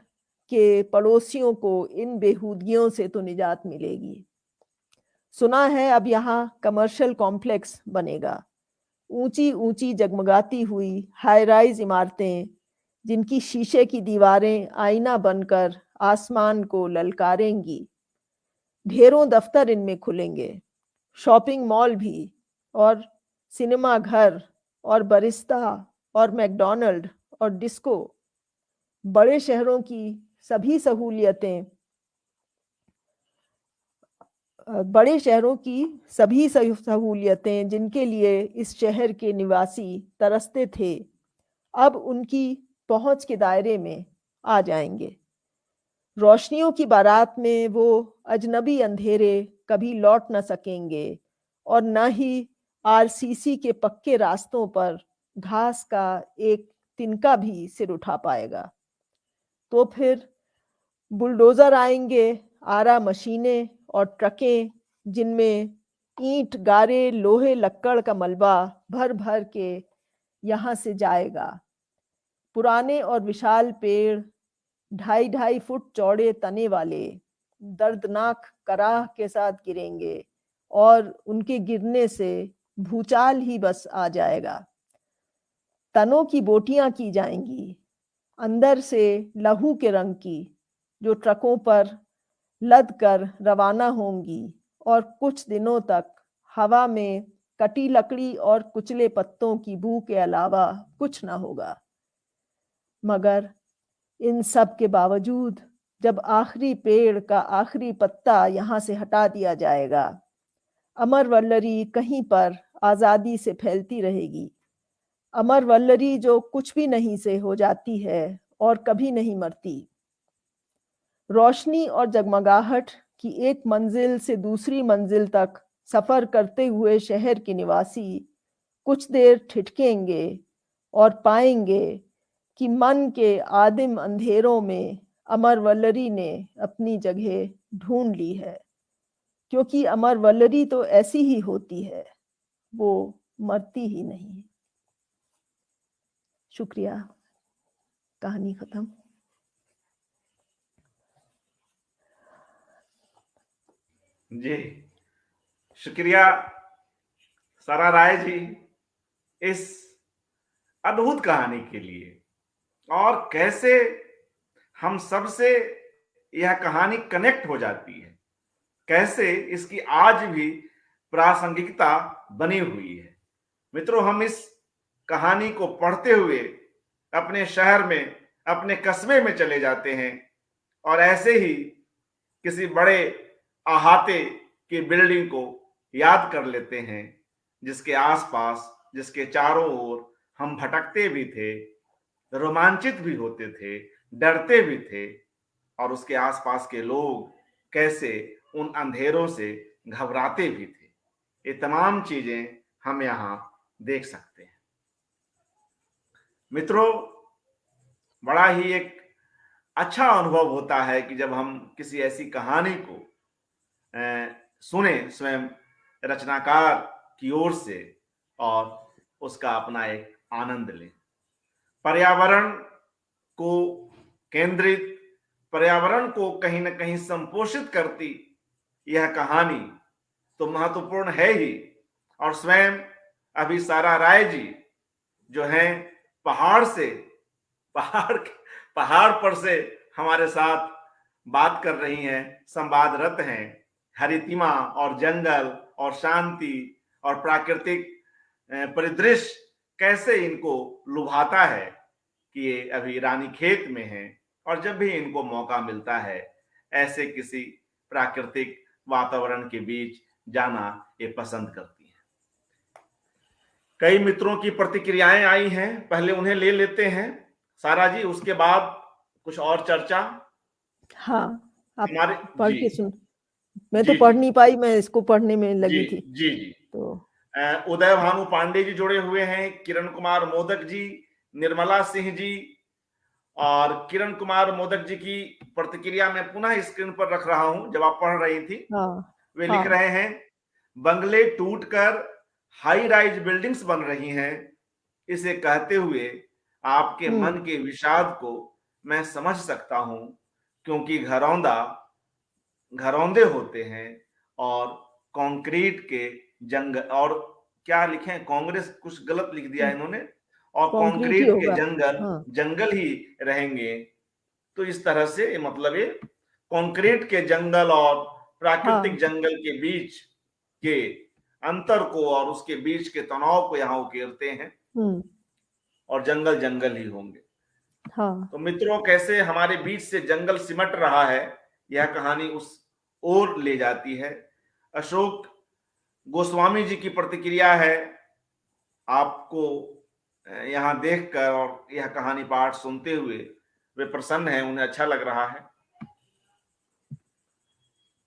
B: के पड़ोसियों को इन बेहूदगियों से तो निजात मिलेगी। सुना है अब यहाँ कमर्शियल कॉम्प्लेक्स बनेगा। ऊंची ऊंची जगमगाती हुई हाई राइज इमारतें, जिनकी शीशे की दीवारें आईना बनकर आसमान को ललकारेंगी। ढेरों दफ्तर इनमें खुलेंगे, शॉपिंग मॉल भी, और सिनेमा घर, और बरिस्ता, और मैकडॉनल्ड, और डिस्को। बड़े शहरों की सभी सहूलियतें बड़े शहरों की सभी सहूलियतें जिनके लिए इस शहर के निवासी तरसते थे, अब उनकी पहुंच के दायरे में आ जाएंगे। रोशनियों की बारात में वो अजनबी अंधेरे कभी लौट न सकेंगे, और न ही आरसीसी के पक्के रास्तों पर घास का एक तिनका भी सिर उठा पाएगा। तो फिर बुलडोजर आएंगे, आरा मशीनें और ट्रकें, जिनमें ईंट, गारे, लोहे, लक्कड़ का मलबा भर भर के यहाँ से जाएगा। पुराने और विशाल पेड़ 2.5 फुट चौड़े तने वाले दर्दनाक कराह के साथ गिरेंगे, और उनके गिरने से भूचाल ही बस आ जाएगा। तनों की बोटियां की जाएंगी, अंदर से लहू के रंग की, जो ट्रकों पर लद कर रवाना होंगी, और कुछ दिनों तक हवा में कटी लकड़ी और कुचले पत्तों की बू के अलावा कुछ ना होगा। मगर इन सब के बावजूद जब आखिरी पेड़ का आखिरी पत्ता यहाँ से हटा दिया जाएगा, अमर वल्लरी कहीं पर आजादी से फैलती रहेगी। अमर वल्लरी जो कुछ भी नहीं से हो जाती है और कभी नहीं मरती। रोशनी और जगमगाहट की एक मंजिल से दूसरी मंजिल तक सफर करते हुए शहर के निवासी कुछ देर ठिठकेंगे और पाएंगे कि मन के आदिम अंधेरों में अमर वल्लरी ने अपनी जगह ढूंढ ली है। क्योंकि अमर वल्लरी तो ऐसी ही होती है, वो मरती ही नहीं। शुक्रिया, कहानी खत्म।
A: जी, शुक्रिया सारा राय जी इस अद्भुत कहानी के लिए, और कैसे हम सबसे यह कहानी कनेक्ट हो जाती है, कैसे इसकी आज भी प्रासंगिकता बनी हुई है। मित्रों, हम इस कहानी को पढ़ते हुए अपने शहर में, अपने कस्बे में चले जाते हैं, और ऐसे ही किसी बड़े अहाते की बिल्डिंग को याद कर लेते हैं, जिसके आसपास, जिसके चारों ओर हम भटकते भी थे, रोमांचित भी होते थे, डरते भी थे, और उसके आसपास के लोग कैसे उन अंधेरों से घबराते भी थे। ये तमाम चीजें हम यहाँ देख सकते हैं। मित्रों, बड़ा ही एक अच्छा अनुभव होता है कि जब हम किसी ऐसी कहानी को सुने स्वयं रचनाकार की ओर से, और उसका अपना एक आनंद लें। पर्यावरण को केंद्रित, पर्यावरण को कहीं ना कहीं संपोषित करती यह कहानी तो महत्वपूर्ण है ही, और स्वयं अभी सारा राय जी जो हैं पहाड़ पर से हमारे साथ बात कर रही हैं, संवादरत हैं। हरितिमा और जंगल और शांति और प्राकृतिक परिदृश्य कैसे इनको लुभाता है कि ये अभी रानीखेत में हैं, और जब भी इनको मौका मिलता है ऐसे किसी प्राकृतिक वातावरण के बीच जाना ये पसंद करती हैं। कई मित्रों की प्रतिक्रियाएं आई हैं, पहले उन्हें ले लेते हैं सारा जी, उसके बाद कुछ और चर्चा।
B: हाँ, आप
A: हमारे
B: पढ़
A: जी
B: के सुन। मैं तो
A: जी
B: पढ़
A: जी
B: नहीं पाई, मैं इसको पढ़ने में
A: जी
B: लगी थी।
A: जी जी
B: तो
A: उदय भानु पांडे जी जुड़े हुए हैं, किरण कुमार मोदक जी, निर्मला सिंह जी, और किरण कुमार मोदक जी की प्रतिक्रिया मैं पुनः स्क्रीन पर रख रहा हूं, जब आप पढ़ रही थी।
B: हाँ
A: वे लिख
B: हाँ
A: रहे हैं, बंगले टूटकर हाई राइज बिल्डिंग्स बन रही हैं। इसे कहते हुए आपके मन के विषाद को मैं समझ सकता हूं, क्योंकि घरौंदे होते हैं और कंक्रीट के जंगल, और क्या लिखे, कांग्रेस कुछ गलत लिख दिया इन्होंने, और
B: कंक्रीट ही
A: कंक्रीट के
B: होगा।
A: जंगल
B: हाँ
A: जंगल ही रहेंगे। तो इस तरह से मतलब ये कंक्रीट के जंगल और प्राकृतिक
B: हाँ
A: जंगल के बीच के अंतर को और उसके बीच के तनाव को यहाँ उकेरते हैं, और जंगल जंगल ही होंगे।
B: हाँ
A: तो मित्रों, कैसे हमारे बीच से जंगल सिमट रहा है, यह कहानी उस ओर ले जाती है। अशोक गोस्वामी जी की प्रतिक्रिया है, आपको यहां देखकर और यह कहानी पाठ सुनते हुए वे प्रसन्न हैं, उन्हें अच्छा लग रहा है।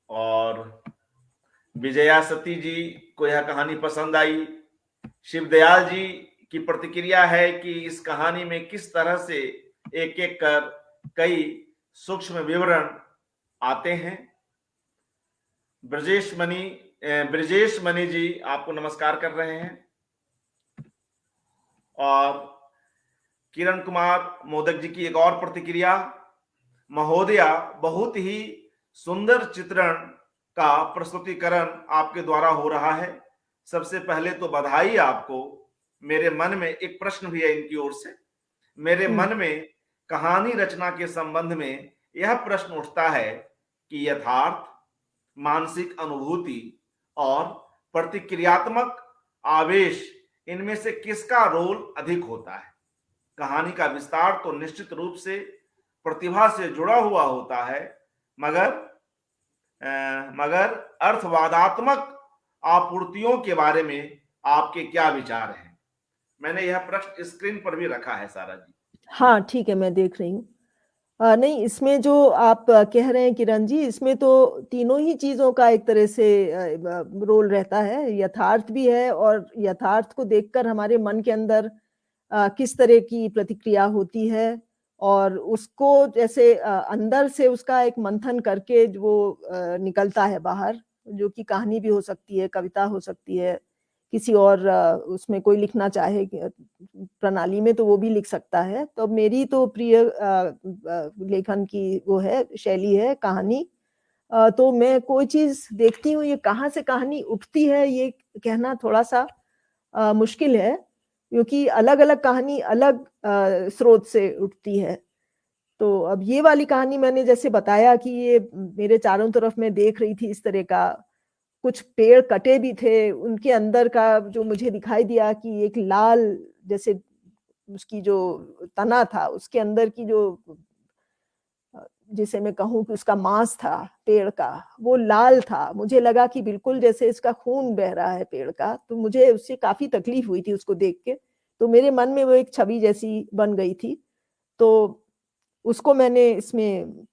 A: और विजया सती जी को यह कहानी पसंद आई। शिवदयाल जी की प्रतिक्रिया है कि इस कहानी में किस तरह से एक एक कर कई सूक्ष्म विवरण आते हैं। ब्रजेश मणि जी आपको नमस्कार कर रहे हैं। और किरण कुमार मोदक जी की एक और प्रतिक्रिया, महोदया, बहुत ही सुंदर चित्रण का प्रस्तुतिकरण आपके द्वारा हो रहा है। सबसे पहले तो बधाई आपको। मेरे मन में एक प्रश्न भी है इनकी ओर से। मेरे मन में कहानी रचना के संबंध में यह प्रश्न उठता है कि यथार्थ, मानसिक अनुभूति और प्रतिक्रियात्मक आवेश, इनमें से किसका रोल अधिक होता है। कहानी का विस्तार तो निश्चित रूप से प्रतिभा से जुड़ा हुआ होता है, मगर अर्थवादात्मक आपूर्तियों के बारे में आपके क्या विचार हैं। मैंने यह प्रश्न स्क्रीन पर भी रखा है, सारा जी।
B: हाँ ठीक है, मैं देख रही हूँ। नहीं, इसमें जो आप कह रहे हैं किरण जी, इसमें तो तीनों ही चीजों का एक तरह से रोल रहता है। यथार्थ भी है, और यथार्थ को देखकर हमारे मन के अंदर किस तरह की प्रतिक्रिया होती है, और उसको जैसे अंदर से उसका एक मंथन करके वो निकलता है बाहर, जो कि कहानी भी हो सकती है, कविता हो सकती है, किसी और उसमें कोई लिखना चाहे प्रणाली में तो वो भी लिख सकता है। तो मेरी तो प्रिय लेखन की वो है, शैली है कहानी। तो मैं कोई चीज देखती हूँ, ये कहाँ से कहानी उठती है ये कहना थोड़ा सा मुश्किल है, क्योंकि अलग अलग कहानी अलग स्रोत से उठती है। तो अब ये वाली कहानी मैंने जैसे बताया कि ये मेरे चारों तरफ मैं देख रही थी, इस तरह का कुछ पेड़ कटे भी थे, उनके अंदर का जो मुझे दिखाई दिया कि एक लाल, जैसे उसकी जो तना था उसके अंदर की जो, जिसे मैं कहूँ कि उसका मांस था पेड़ का, वो लाल था। मुझे लगा कि बिल्कुल जैसे इसका खून बह रहा है पेड़ का। तो मुझे उससे काफी तकलीफ हुई थी उसको देख के। तो मेरे मन में वो एक छवि जैसी बन गई थी। तो उसको मैंने इसमें,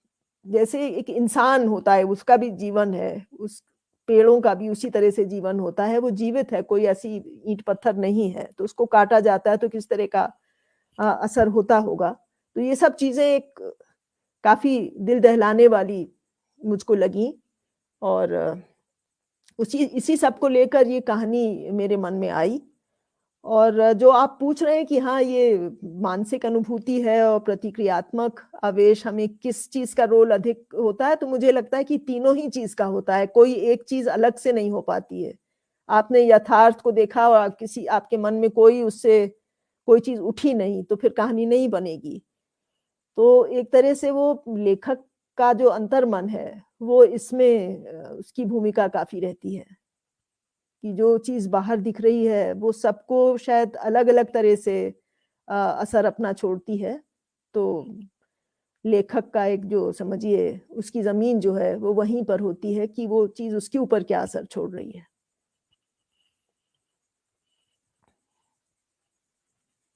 B: जैसे एक इंसान होता है, उसका भी जीवन है, उस पेड़ों का भी उसी तरह से जीवन होता है, वो जीवित है, कोई ऐसी ईंट पत्थर नहीं है। तो उसको काटा जाता है तो किस तरह का असर होता होगा। तो ये सब चीजें एक काफी दिल दहलाने वाली मुझको लगी। और उसी इसी सब को लेकर ये कहानी मेरे मन में आई। और जो आप पूछ रहे हैं कि हाँ, ये मानसिक अनुभूति है और प्रतिक्रियात्मक आवेश, हमें किस चीज का रोल अधिक होता है, तो मुझे लगता है कि तीनों ही चीज का होता है, कोई एक चीज अलग से नहीं हो पाती है। आपने यथार्थ को देखा और किसी आपके मन में कोई उससे कोई चीज उठी नहीं, तो फिर कहानी नहीं बनेगी। तो एक तरह से वो लेखक का जो अंतर्मन है, वो इसमें उसकी भूमिका काफी रहती है, कि जो चीज बाहर दिख रही है वो सबको शायद अलग अलग तरह से असर अपना छोड़ती है। तो लेखक का एक जो समझिए उसकी जमीन जो है वो वहीं पर होती है कि वो चीज उसके ऊपर क्या असर छोड़ रही है।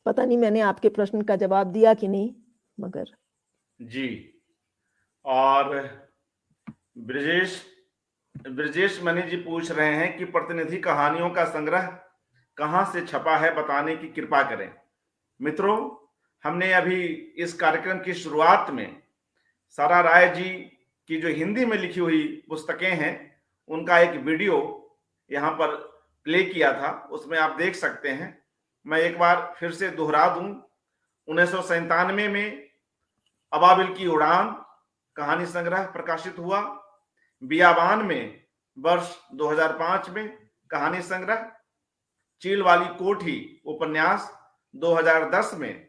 B: पता नहीं मैंने आपके प्रश्न का जवाब दिया कि नहीं, मगर
A: जी। और ब्रजेश ब्रजेश मणि जी पूछ रहे हैं कि प्रतिनिधि कहानियों का संग्रह कहां से छपा है, बताने की कृपा करें। मित्रों, हमने अभी इस कार्यक्रम की शुरुआत में सारा राय जी की जो हिंदी में लिखी हुई पुस्तकें हैं उनका एक वीडियो यहाँ पर प्ले किया था, उसमें आप देख सकते हैं। मैं एक बार फिर से दोहरा दूं, 1997 में अबाबिल की उड़ान कहानी संग्रह प्रकाशित हुआ, बियाबान में वर्ष 2005 में कहानी संग्रह, चील वाली कोठी उपन्यास 2010 में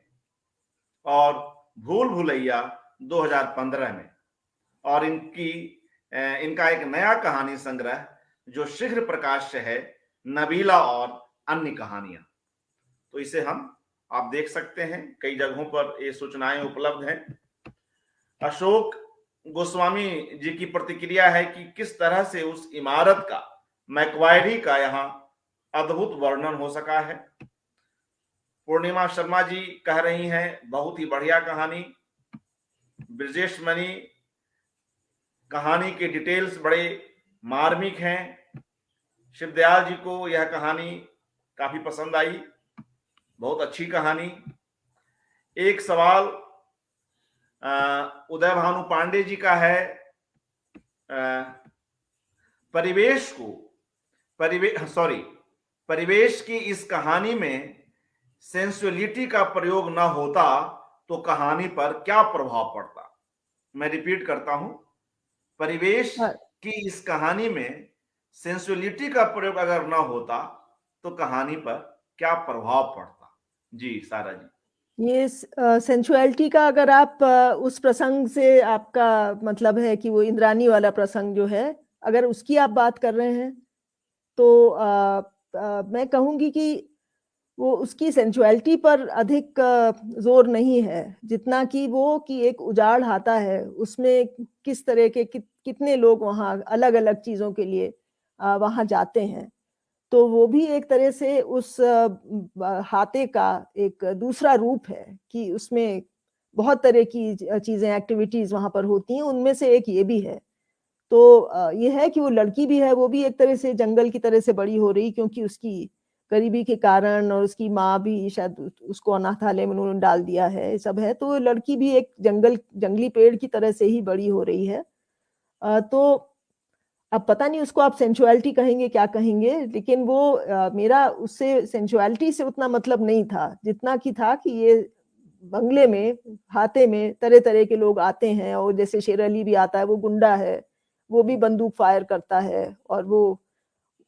A: और भूल भुलैया 2015 में, और इनका एक नया कहानी संग्रह जो शीघ्र प्रकाश्य है, नबीला और अन्य कहानियां। तो इसे आप देख सकते हैं, कई जगहों पर ये सूचनाएं उपलब्ध हैं। अशोक गोस्वामी जी की प्रतिक्रिया है कि किस तरह से उस इमारत का, मैक्वायरी का यहाँ अद्भुत वर्णन हो सका है। पूर्णिमा शर्मा जी कह रही हैं बहुत ही बढ़िया कहानी। ब्रजेश मणि, कहानी के डिटेल्स बड़े मार्मिक हैं। शिवदयाल जी को यह कहानी काफी पसंद आई, बहुत अच्छी कहानी। एक सवाल उदय भानु पांडे जी का है, परिवेश की इस कहानी में सेंसुअलिटी का प्रयोग ना होता तो कहानी पर क्या प्रभाव पड़ता। मैं रिपीट करता हूं, परिवेश की इस कहानी में सेंसुअलिटी का प्रयोग अगर ना होता तो कहानी पर क्या प्रभाव पड़ता। जी सारा जी।
B: ये सेंसुअलिटी का अगर आप उस प्रसंग से आपका मतलब है कि वो इंद्राणी वाला प्रसंग जो है, अगर उसकी आप बात कर रहे हैं तो मैं कहूंगी कि वो उसकी सेंसुअलिटी पर अधिक जोर नहीं है जितना कि वो कि एक उजाड़ आता है, उसमें किस तरह के कितने लोग वहाँ अलग अलग चीजों के लिए वहाँ जाते हैं। तो वो भी एक तरह से उस हाथे का एक दूसरा रूप है कि उसमें बहुत तरह की चीजें, एक्टिविटीज वहां पर होती हैं, उनमें से एक ये भी है। तो ये है कि वो लड़की भी है, वो भी एक तरह से जंगल की तरह से बड़ी हो रही, क्योंकि उसकी गरीबी के कारण, और उसकी माँ भी शायद उसको अनाथालय में उन्होंने डाल दिया है, सब है। तो लड़की भी एक जंगली पेड़ की तरह से ही बड़ी हो रही है। तो अब पता नहीं उसको आप सेंसुअलिटी कहेंगे क्या कहेंगे, लेकिन वो मेरा उससे सेंसुअलिटी से उतना मतलब नहीं था जितना कि था कि ये बंगले में, हाथे में तरह तरह के लोग आते हैं, और जैसे शेर अली भी आता है, वो गुंडा है, वो भी बंदूक फायर करता है, और वो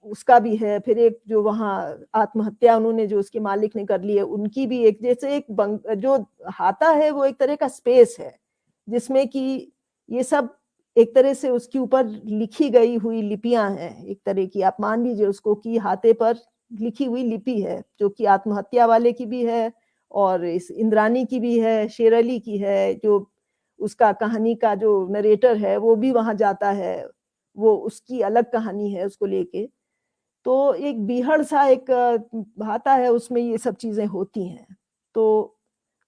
B: उसका भी है। फिर एक जो वहाँ आत्महत्या उन्होंने जो उसके मालिक ने कर ली है, उनकी भी एक, जैसे एक जो हाथा है वो एक तरह का स्पेस है जिसमें कि ये सब एक तरह से उसके ऊपर लिखी गई हुई लिपियां हैं, एक तरह की आप मान लीजिए उसको कि हाथे पर लिखी हुई लिपि है, जो कि आत्महत्या वाले की भी है और इस इंद्राणी की भी है, शेर अली की है, जो उसका कहानी का जो नरेटर है वो भी वहां जाता है, वो उसकी अलग कहानी है उसको लेके। तो एक बीहड़ सा एक भाता है, उसमें ये सब चीजें होती हैं। तो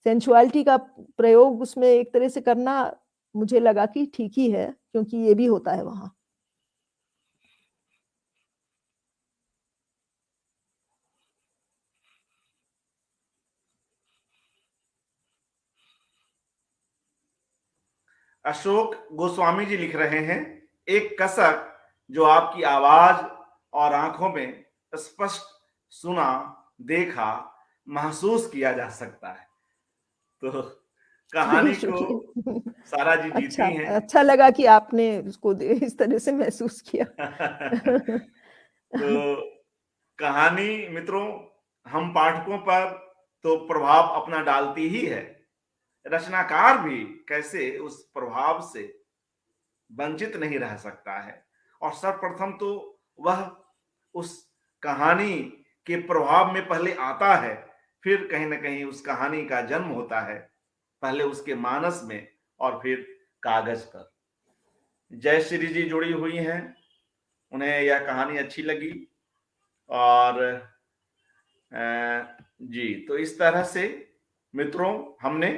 B: सेंसुअलिटी का प्रयोग उसमें एक तरह से करना मुझे लगा कि ठीक ही है, क्योंकि ये भी होता है वहां।
A: अशोक गोस्वामी जी लिख रहे हैं, एक कसक जो आपकी आवाज और आंखों में स्पष्ट सुना, देखा, महसूस किया जा सकता है। तो कहानी को
B: शुक्रिया।
A: सारा जी
B: अच्छा,
A: जीती हैं।
B: अच्छा लगा कि आपने उसको इस तरह से महसूस किया।
A: तो कहानी मित्रों हम पाठकों पर तो प्रभाव अपना डालती ही है, रचनाकार भी कैसे उस प्रभाव से वंचित नहीं रह सकता है। और सर्वप्रथम तो वह उस कहानी के प्रभाव में पहले आता है, फिर कहीं ना कहीं उस कहानी का जन्म होता है, पहले उसके मानस में और फिर कागज पर। जयश्री जी जुड़ी हुई हैं, उन्हें यह कहानी अच्छी लगी। और जी, तो इस तरह से मित्रों हमने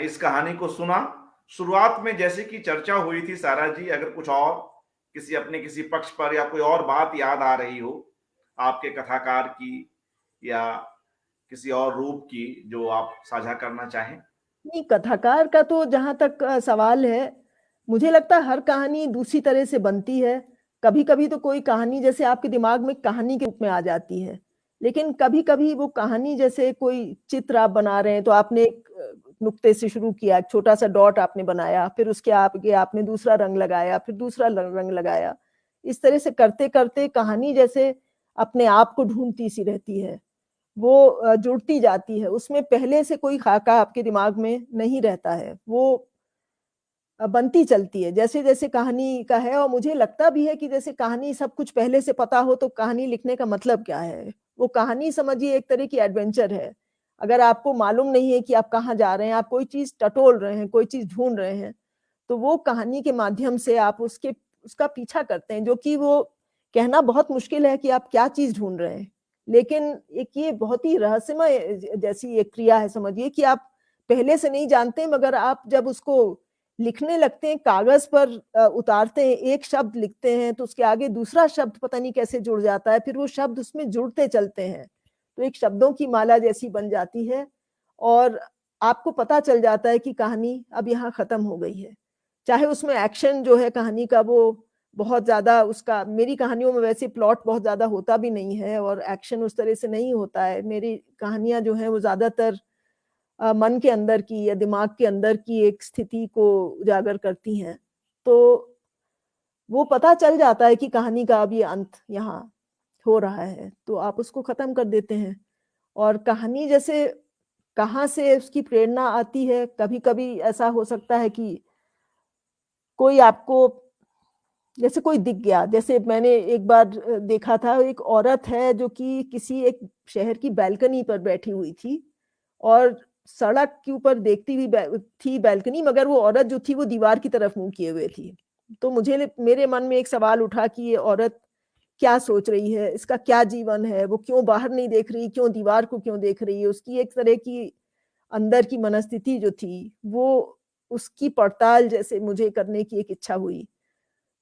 A: इस कहानी को सुना। शुरुआत में जैसे कि चर्चा हुई थी सारा जी, अगर कुछ और किसी पक्ष पर या कोई और बात याद आ रही हो आपके कथाकार की, या किसी और रूप की जो आप साझा करना चाहें?
B: नहीं, कथाकार का तो जहाँ तक सवाल है, मुझे लगता है हर कहानी दूसरी तरह से बनती है। कभी-कभी तो कोई कहानी जैसे आपके दिमाग में कहानी के रूप में आ जाती है। लेकिन कभी-कभी वो कहानी जैसे कोई चित्र आप बना रहे हैं, तो आपने एक नुक्ते से शुरू किया, एक छोटा-सा डॉट आपने बनाया, फिर उसके आगे आपने दूसरा रंग लगाया, फिर दूसरा रंग लगाया। इस तरह से करते-करते कहानी जैसे अपने आप को ढूँढती-सी रहती है। वो जुड़ती जाती है, उसमें पहले से कोई खाका आपके दिमाग में नहीं रहता है, वो बनती चलती है, जैसे-जैसे कहानी का है। और मुझे लगता भी है कि जैसे कहानी सब कुछ पहले से पता हो तो कहानी लिखने का मतलब क्या है? वो कहानी समझिए एक तरह की एडवेंचर है। अगर आपको मालूम नहीं है कि आप कहाँ जा रहे हैं, आप कोई चीज़ टटोल रहे हैं, कोई चीज़ ढूँढ रहे हैं, तो वो कहानी के माध्यम से आप उसका पीछा करते हैं, जो कि वो कहना बहुत मुश्किल है कि आप क्या चीज़ ढूँढ रहे हैं। लेकिन एक ये बहुत ही रहस्यमय जैसी एक क्रिया है, समझिए कि आप पहले से नहीं जानते, मगर आप जब उसको लिखने लगते हैं, कागज़ पर उतारते हैं, एक शब्द लिखते हैं, तो उसके आगे दूसरा शब्द पता नहीं कैसे जुड़ जाता है, फिर वो शब्द उसमें जुड़ते चलते हैं। तो एक शब्दों की माला जैसी बन जाती है और आपको पता चल जाता है कि कहानी अब यहाँ खत्म हो गई है। चाहे उसमें एक्शन जो है कहानी का वो बहुत ज़्यादा उसका, मेरी कहानियों में वैसे प्लॉट बहुत ज़्यादा होता भी नहीं है और एक्शन उस तरह से नहीं होता है। मेरी कहानियाँ जो हैं वो ज़्यादातर मन के अंदर की या दिमाग के अंदर की एक स्थिति को उजागर करती हैं। तो वो पता चल जाता है कि कहानी का अब ये अंत यहाँ हो रहा है, तो आप उसको ख़त्म कर देते हैं। और कहानी जैसे कहाँ से उसकी प्रेरणा आती है, कभी-कभी ऐसा हो सकता है कि कोई आपको जैसे कोई दिख गया, जैसे मैंने एक बार देखा था, एक औरत है जो कि किसी एक शहर की बालकनी पर बैठी हुई थी और सड़क के ऊपर देखती हुई थी बालकनी, मगर वो औरत जो थी वो दीवार की तरफ मुँह किए हुए थी। तो मेरे मन में एक सवाल उठा कि ये औरत क्या सोच रही है? इसका क्या जीवन है? वो क्यों बाहर नहीं देख रही? क्यों दीवार को क्यों देख रही है? उसकी एक तरह की अंदर की मनस्थिति जो थी, वो उसकी पड़ताल जैसे मुझे करने की एक इच्छा हुई।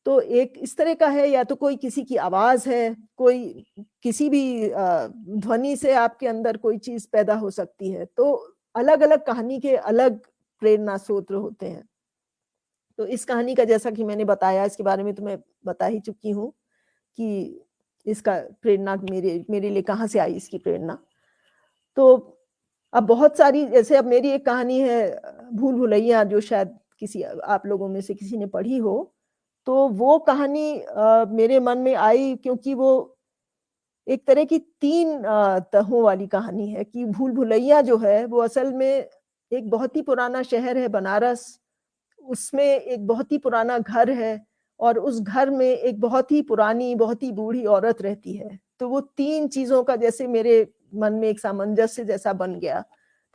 B: तो एक इस तरह का है, या तो कोई किसी की आवाज़ है, कोई किसी भी ध्वनि से आपके अंदर कोई चीज़ पैदा हो सकती है। तो अलग-अलग कहानी के अलग प्रेरणा स्रोत होते हैं। तो इस कहानी का जैसा कि मैंने बताया, इसके बारे में तो मैं बता ही चुकी हूँ कि इसका प्रेरणा मेरे मेरे लिए कहाँ से आई इसकी प्रेरणा। तो अब बहुत सारी, जैसे अब मेरी एक कहानी है भूल-भुलैया, जो शायद किसी आप लोगों में से किसी ने पढ़ी हो। तो वो कहानी मेरे मन में आई क्योंकि वो एक तरह की 3 तहों वाली कहानी है कि भूल-भुलैया जो है वो असल में एक बहुत ही पुराना शहर है बनारस, उसमें एक बहुत ही पुराना घर है और उस घर में एक बहुत ही पुरानी, बहुत ही बूढ़ी औरत रहती है। तो वो 3 चीज़ों का जैसे मेरे मन में एक सामंजस्य जैसा बन गया,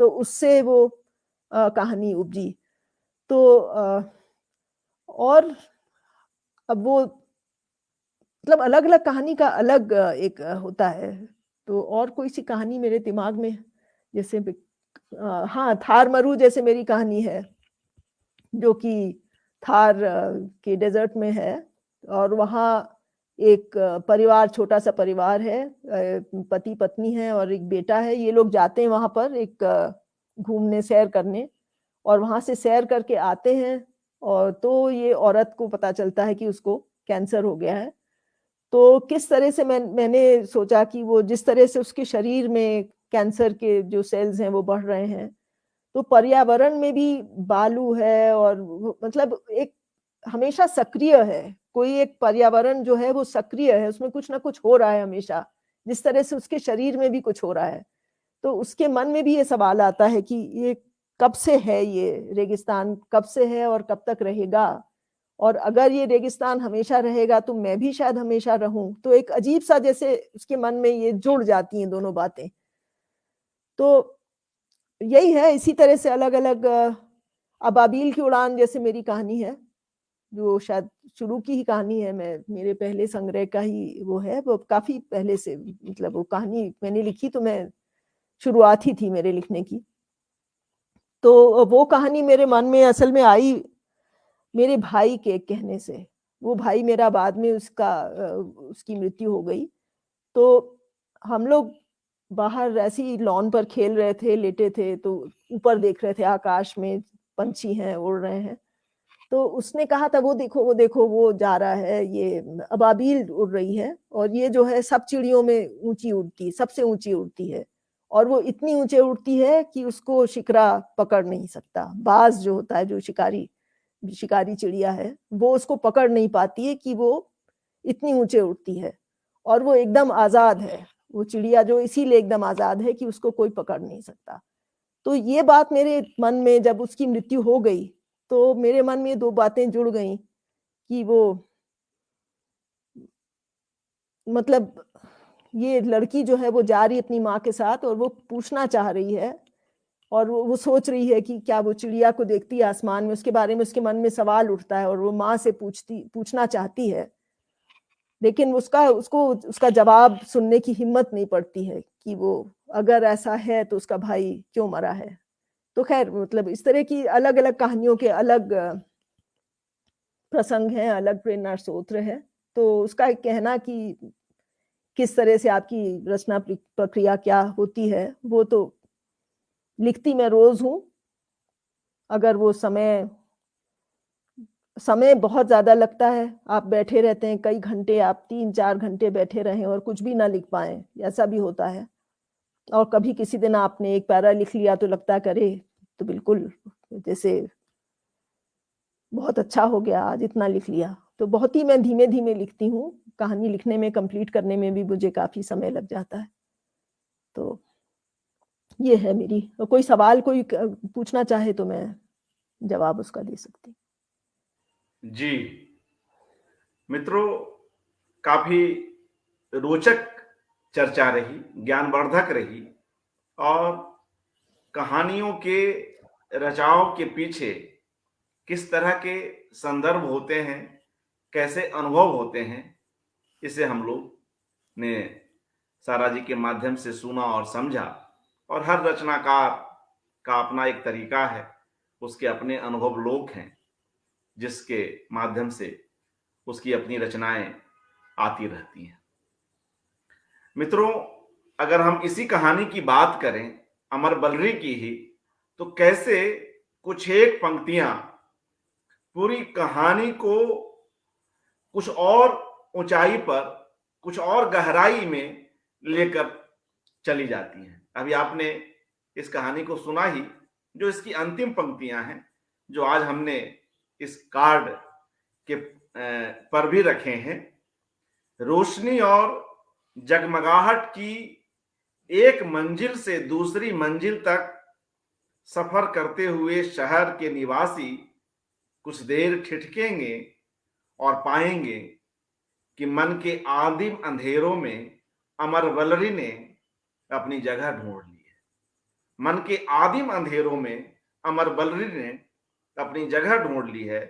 B: तो उससे वो कहानी उपजी। तो और अब वो मतलब अलग-अलग कहानी का अलग एक होता है। तो और कोई-सी कहानी मेरे दिमाग में जैसे हाँ, थार मरू जैसे मेरी कहानी है, जो कि थार के डेज़र्ट में है और वहाँ एक परिवार, छोटा-सा परिवार है, पति-पत्नी है और एक बेटा है। ये लोग जाते हैं वहाँ पर एक घूमने, सैर करने, और वहाँ से सैर करके आते हैं और तो ये औरत को पता चलता है कि उसको कैंसर हो गया है। तो किस तरह से मैंने सोचा कि वो जिस तरह से उसके शरीर में कैंसर के जो सेल्स हैं वो बढ़ रहे हैं, तो पर्यावरण में भी बालू है और वो मतलब एक हमेशा सक्रिय है। कोई एक पर्यावरण जो है वो सक्रिय है, उसमें कुछ न कुछ हो रहा है हमेशा, जिस तरह से उसके शरीर में भी कुछ हो रहा है। तो उसके मन में भी ये सवाल आता है कि ये कब से है, ये रेगिस्तान कब से है और कब तक रहेगा? और अगर ये रेगिस्तान हमेशा रहेगा तो मैं भी शायद हमेशा रहूँ। तो एक अजीब-सा जैसे उसके मन में ये जुड़ जाती हैं दोनों बातें। तो यही है, इसी तरह से अलग-अलग अबाबिल की उड़ान जैसे मेरी कहानी है, जो शायद शुरू की ही कहानी है, मेरे पहले संग्रह का ही वो है, वो काफ़ी पहले से, मतलब वो कहानी मैंने लिखी तो मैं शुरुआत ही थी मेरे लिखने की। तो वो कहानी मेरे मन में असल में आई मेरे भाई के कहने से। वो भाई मेरा बाद में उसकी मृत्यु हो गई। तो हम लोग बाहर ऐसे ही लॉन पर खेल रहे थे, लेटे थे, तो ऊपर देख रहे थे आकाश में पंछी हैं, उड़ रहे हैं। तो उसने कहा था, वो देखो, वो जा रहा है, ये अबाबील उड़ रही है और ये जो है सब चिड़ियों में ऊँची उड़ती, सबसे ऊँची उड़ती है और वो इतनी ऊँचे उड़ती है कि उसको शिकरा पकड़ नहीं सकता। बाज़ जो होता है, जो शिकारी चिड़िया है, वो उसको पकड़ नहीं पाती है कि वो इतनी ऊँचे उड़ती है और वो एकदम आज़ाद है। वो चिड़िया जो इसीलिए एकदम आज़ाद है कि उसको कोई पकड़ नहीं सकता। तो ये बात मेरे मन में, जब उसकी मृत्यु हो गई, तो मेरे मन में 2 बातें जुड़ गईं कि वो, मतलब ये लड़की जो है वो जा रही है अपनी माँ के साथ और वो पूछना चाह रही है और वो सोच रही है कि क्या वो चिड़िया को देखती है आसमान में, उसके बारे में उसके मन में सवाल उठता है और वो माँ से पूछना चाहती है, लेकिन उसको उसका जवाब सुनने की हिम्मत नहीं पड़ती है कि वो, अगर ऐसा है तो उसका भाई क्यों मरा है। तो खैर, मतलब इस तरह की अलग-अलग कहानियों के अलग प्रसंग हैं, अलग प्रेरणा स्रोत है। तो उसका एक कहना कि किस तरह से आपकी रचना प्रक्रिया क्या होती है, वो तो लिखती मैं रोज़ हूँ। अगर वो समय बहुत ज़्यादा लगता है, आप बैठे रहते हैं कई घंटे, आप 3-4 घंटे बैठे रहें और कुछ भी ना लिख पाएँ, ऐसा भी होता है। और कभी किसी दिन आपने 1 पैरा लिख लिया तो लगता है कि अरे! तो बिल्कुल जैसे बहुत अच्छा हो गया, आज इतना लिख लिया। तो बहुत ही मैं धीमे-धीमे लिखती हूँ, कहानी लिखने में, कंप्लीट करने में भी मुझे काफ़ी समय लग जाता है। तो ये है मेरी, कोई सवाल कोई पूछना चाहे तो मैं जवाब उसका दे सकती हूँ।
A: जी मित्रों, काफी रोचक चर्चा रही, ज्ञानवर्धक रही और कहानियों के रचाव के पीछे किस तरह के संदर्भ होते हैं, कैसे अनुभव होते हैं, इसे हम लोग ने सारा जी के माध्यम से सुना और समझा। और हर रचनाकार का अपना एक तरीका है, उसके अपने अनुभव लोक हैं, जिसके माध्यम से उसकी अपनी रचनाएं आती रहती हैं। मित्रों, अगर हम इसी कहानी की बात करें, अमर बलरी की ही, तो कैसे कुछ एक पंक्तियां पूरी कहानी को कुछ और ऊंचाई पर, कुछ और गहराई में लेकर चली जाती हैं। अभी आपने इस कहानी को सुना ही, जो इसकी अंतिम पंक्तियां हैं, जो आज हमने इस कार्ड के पर भी रखे हैं। रोशनी और जगमगाहट की एक मंजिल से दूसरी मंजिल तक सफर करते हुए शहर के निवासी कुछ देर ठिठकेंगे और पाएंगे कि मन के आदिम अंधेरों में अमर वलरी ने अपनी जगह ढूंढ ली है। मन के आदिम अंधेरों में अमर बलरी ने अपनी जगह ढूंढ ली है,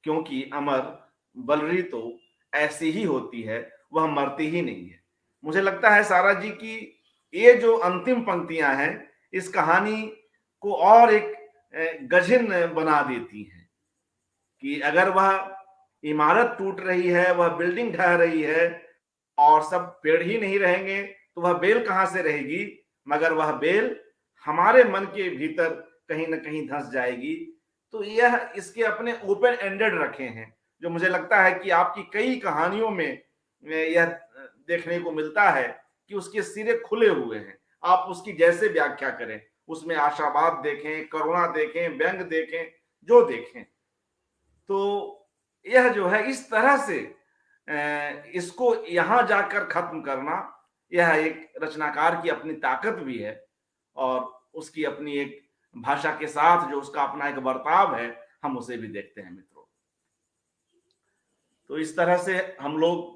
A: क्योंकि अमर बलरी तो ऐसी ही होती है, वह मरती ही नहीं है। मुझे लगता है सारा जी की ये जो अंतिम पंक्तियां हैं, इस कहानी को और एक गजन बना देती हैं कि अगर वह इमारत टूट रही है, वह बिल्डिंग ढह रही है और सब पेड़ ही नहीं रहेंगे, तो वह बेल कहां से रहेगी? मगर वह बेल हमारे मन के भीतर कहीं ना कहीं धंस जाएगी। तो यह इसके अपने ओपन एंडेड रखे हैं, जो मुझे लगता है कि आपकी कई कहानियों में यह देखने को मिलता है कि उसके सिरे खुले हुए हैं। आप उसकी जैसे व्याख्या करें, उसमें आशावाद देखें, करुणा देखें, व्यंग देखें, जो देखें। तो यह जो है इस तरह से इसको यहां जाकर खत्म करना, यह एक रचनाकार की अपनी ताकत भी है और उसकी अपनी एक भाषा के साथ जो उसका अपना एक बर्ताव है, हम उसे भी देखते हैं मित्रों। तो इस तरह से हम लोग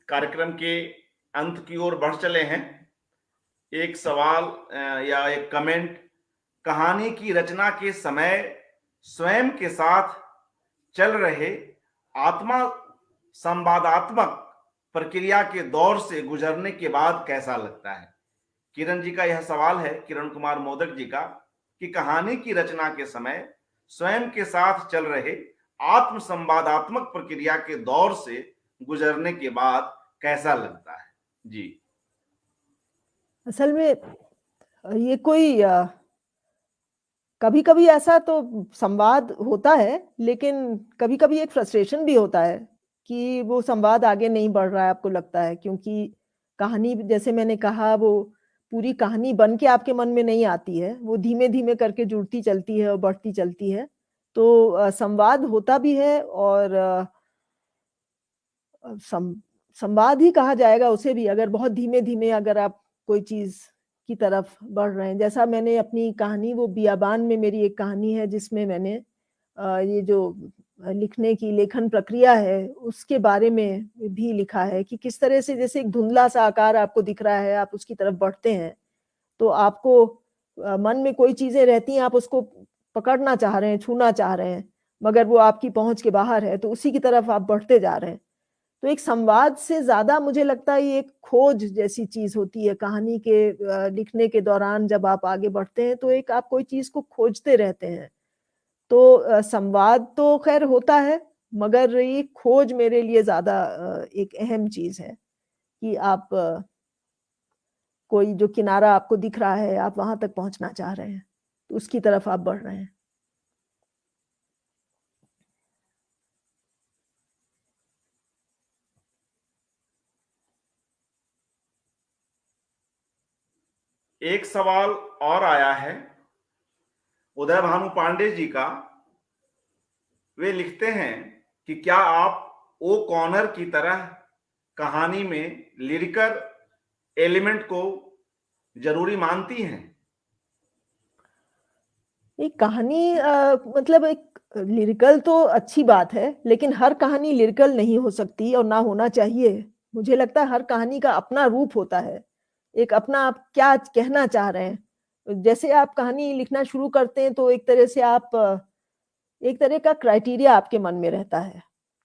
A: कार्यक्रम के अंत की ओर बढ़ चले हैं। एक सवाल या एक कमेंट, कहानी की रचना के समय स्वयं के साथ चल रहे आत्मा संवादात्मक प्रक्रिया के दौर से गुजरने के बाद कैसा लगता है? किरण जी का यह सवाल है, किरण कुमार मोदक जी का, कि कहानी की रचना के समय स्वयं के साथ चल रहे आत्म संवादात्मक प्रक्रिया के दौर से गुजरने के बाद कैसा लगता है? जी
B: असल में ये कोई कभी-कभी ऐसा तो संवाद होता है, लेकिन कभी-कभी एक फ्रस्ट्रेशन भी होता है कि वो संवाद आगे नहीं बढ़ रहा है, आपको लगता है, क्योंकि कहानी जैसे मैंने कहा, वो पूरी कहानी बन के आपके मन में नहीं आती है, वो धीमे-धीमे करके जुड़ती चलती है और बढ़ती चलती है। तो संवाद होता भी है और संवाद ही कहा जाएगा उसे भी, अगर बहुत धीमे-धीमे अगर आप कोई चीज़ की तरफ बढ़ रहे हैं। जैसा मैंने अपनी कहानी, वो बियाबान में मेरी एक कहानी है जिसमें मैंने ये जो लिखने की लेखन प्रक्रिया है, उसके बारे में भी लिखा है कि किस तरह से जैसे एक धुंधला-सा आकार आपको दिख रहा है, आप उसकी तरफ बढ़ते हैं, तो आपको मन में कोई चीज़ें रहती हैं, आप उसको पकड़ना चाह रहे हैं, छूना चाह रहे हैं, मगर वो आपकी पहुँच के बाहर है, तो उसी की तरफ आप बढ़ते जा रहे हैं। तो एक संवाद से ज़्यादा मुझे लगता है ये एक खोज जैसी चीज़ होती है कहानी के लिखने के दौरान। जब आप आगे बढ़ते हैं तो एक आप कोई चीज़ को खोजते रहते हैं। तो संवाद तो ख़ैर होता है, मगर ये खोज मेरे लिए ज़्यादा एक अहम चीज़ है कि आप कोई जो किनारा आपको दिख रहा है, आप वहाँ तक पहुँचना चाह रहे हैं, तो उसकी तरफ आप बढ़ रहे हैं।
A: एक सवाल और आया है उदय भानु पांडे जी का। वे लिखते हैं कि क्या आप ओ कॉर्नर की तरह कहानी में लिरिकल एलिमेंट को जरूरी मानती हैं?
B: एक कहानी मतलब एक लिरिकल तो अच्छी बात है, लेकिन हर कहानी लिरिकल नहीं हो सकती और ना होना चाहिए। मुझे लगता है हर कहानी का अपना रूप होता है, एक अपना आप क्या कहना चाह रहे हैं। जैसे आप कहानी लिखना शुरू करते हैं तो एक तरह से आप एक तरह का क्राइटेरिया आपके मन में रहता है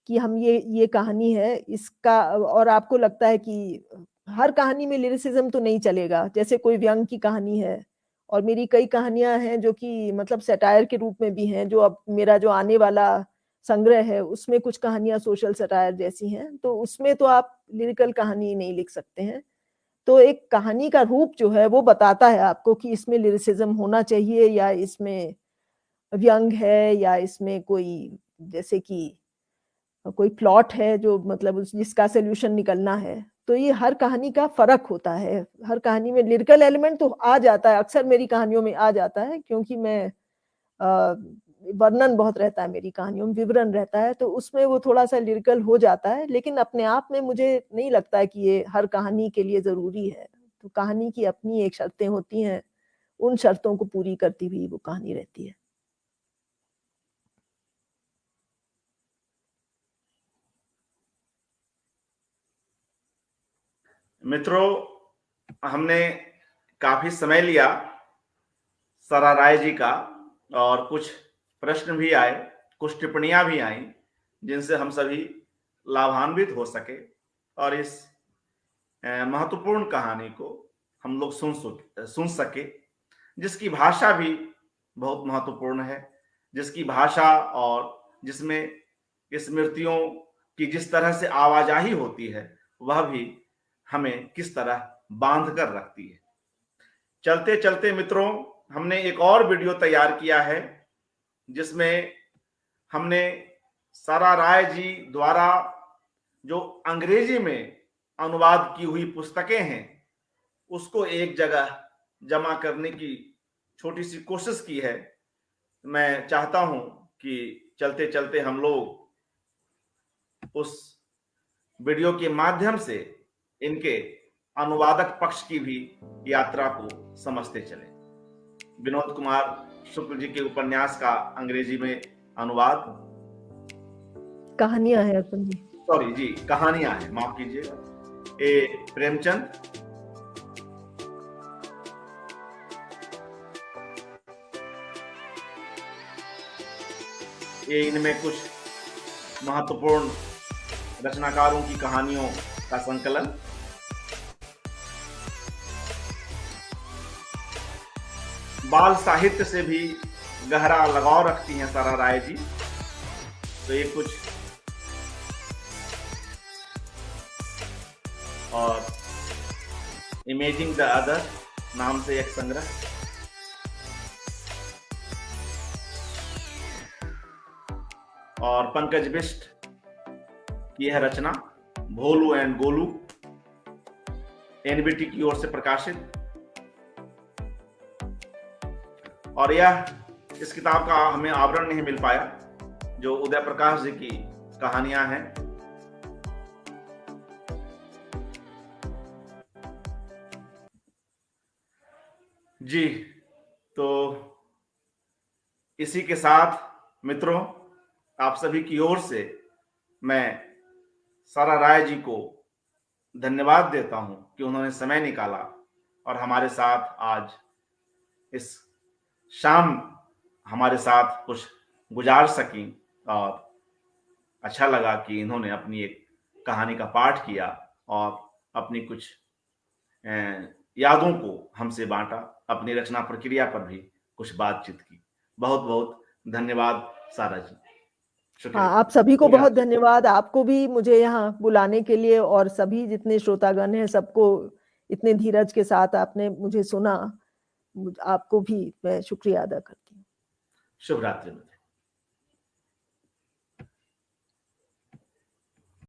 B: कि हम ये कहानी है इसका, और आपको लगता है कि हर कहानी में लिरिसिज्म तो नहीं चलेगा। जैसे कोई व्यंग की कहानी है और मेरी कई कहानियाँ हैं जो कि मतलब सैटायर के रूप में भी हैं, जो अब मेरा जो आने वाला संग्रह है उसमें कुछ कहानियाँ सोशल सैटायर जैसी हैं, तो उसमें तो आप लिरिकल कहानी नहीं लिख सकते हैं। तो एक कहानी का रूप जो है वो बताता है आपको कि इसमें लिरिसिज्म होना चाहिए या इसमें व्यंग है या इसमें कोई जैसे कि कोई प्लॉट है जो मतलब उस जिसका सॉल्यूशन निकलना है। तो ये हर कहानी का फ़र्क होता है। हर कहानी में लिरिकल एलिमेंट तो आ जाता है, अक्सर मेरी कहानियों में आ जाता है, क्योंकि मैं वर्णन बहुत रहता है मेरी कहानियों में, विवरण रहता है, तो उसमें वो थोड़ा-सा लिरिकल हो जाता है, लेकिन अपने आप में मुझे नहीं लगता है कि ये हर कहानी के लिए ज़रूरी है। तो कहानी की अपनी एक शर्तें होती हैं, उन शर्तों को पूरी करती हुई वो कहानी रहती है।
A: मित्रों, हमने काफी समय लिया सरा राय जी का, और कुछ प्रश्न भी आए, कुछ टिप्पणियां भी आई, जिनसे हम सभी लाभान्वित हो सके और इस महत्वपूर्ण कहानी को हम लोग सुन सके, जिसकी भाषा भी बहुत महत्वपूर्ण है, जिसकी भाषा और जिसमें स्मृतियों की जिस तरह से आवाजाही होती है, वह भी हमें किस तरह बांध कर रखती है। चलते चलते मित्रों, हमने एक और वीडियो तैयार किया है जिसमें हमने सारा राय जी द्वारा जो अंग्रेजी में अनुवाद की हुई पुस्तकें हैं उसको एक जगह जमा करने की छोटी सी कोशिश की है। मैं चाहता हूं कि चलते चलते हम लोग उस वीडियो के माध्यम से इनके अनुवादक पक्ष की भी यात्रा को समझते चले। विनोद कुमार शुक्ल जी के उपन्यास का अंग्रेजी में अनुवाद,
B: कहानियाँ हैं अर्पण जी।
A: सॉरी जी, कहानियां हैं, माफ कीजिएगा, ए प्रेमचंद। ये इनमें कुछ महत्वपूर्ण रचनाकारों की कहानियों का संकलन। बाल साहित्य से भी गहरा लगाव रखती हैं सारा राय जी। तो ये कुछ और इमेजिंग द अदर नाम से एक संग्रह। और पंकज बिष्ट की यह रचना भोलू एंड गोलू एनबीटी की ओर से प्रकाशित। और यह इस किताब का हमें आवरण नहीं मिल पाया, जो उदय प्रकाश जी की कहानियां हैं। जी, तो इसी के साथ मित्रों, आप सभी की ओर से मैं सारा राय जी को धन्यवाद देता हूं कि उन्होंने समय निकाला और हमारे साथ आज इस शाम हमारे साथ कुछ गुजार सकी। और अच्छा लगा कि इन्होंने अपनी एक कहानी का पाठ किया और अपनी कुछ यादों को हमसे बांटा, अपनी रचना प्रक्रिया पर भी कुछ बातचीत की। बहुत बहुत धन्यवाद सारा जी,
B: हाँ,
A: शुक्रिया।
B: आप सभी को बहुत धन्यवाद। आपको भी मुझे यहाँ बुलाने के लिए, और सभी जितने श्रोतागण हैं सबको इतने धीरज के साथ आपने मुझे सुना, आपको भी मैं शुक्रिया अदा करती हूँ।
A: शुभ रात्रि।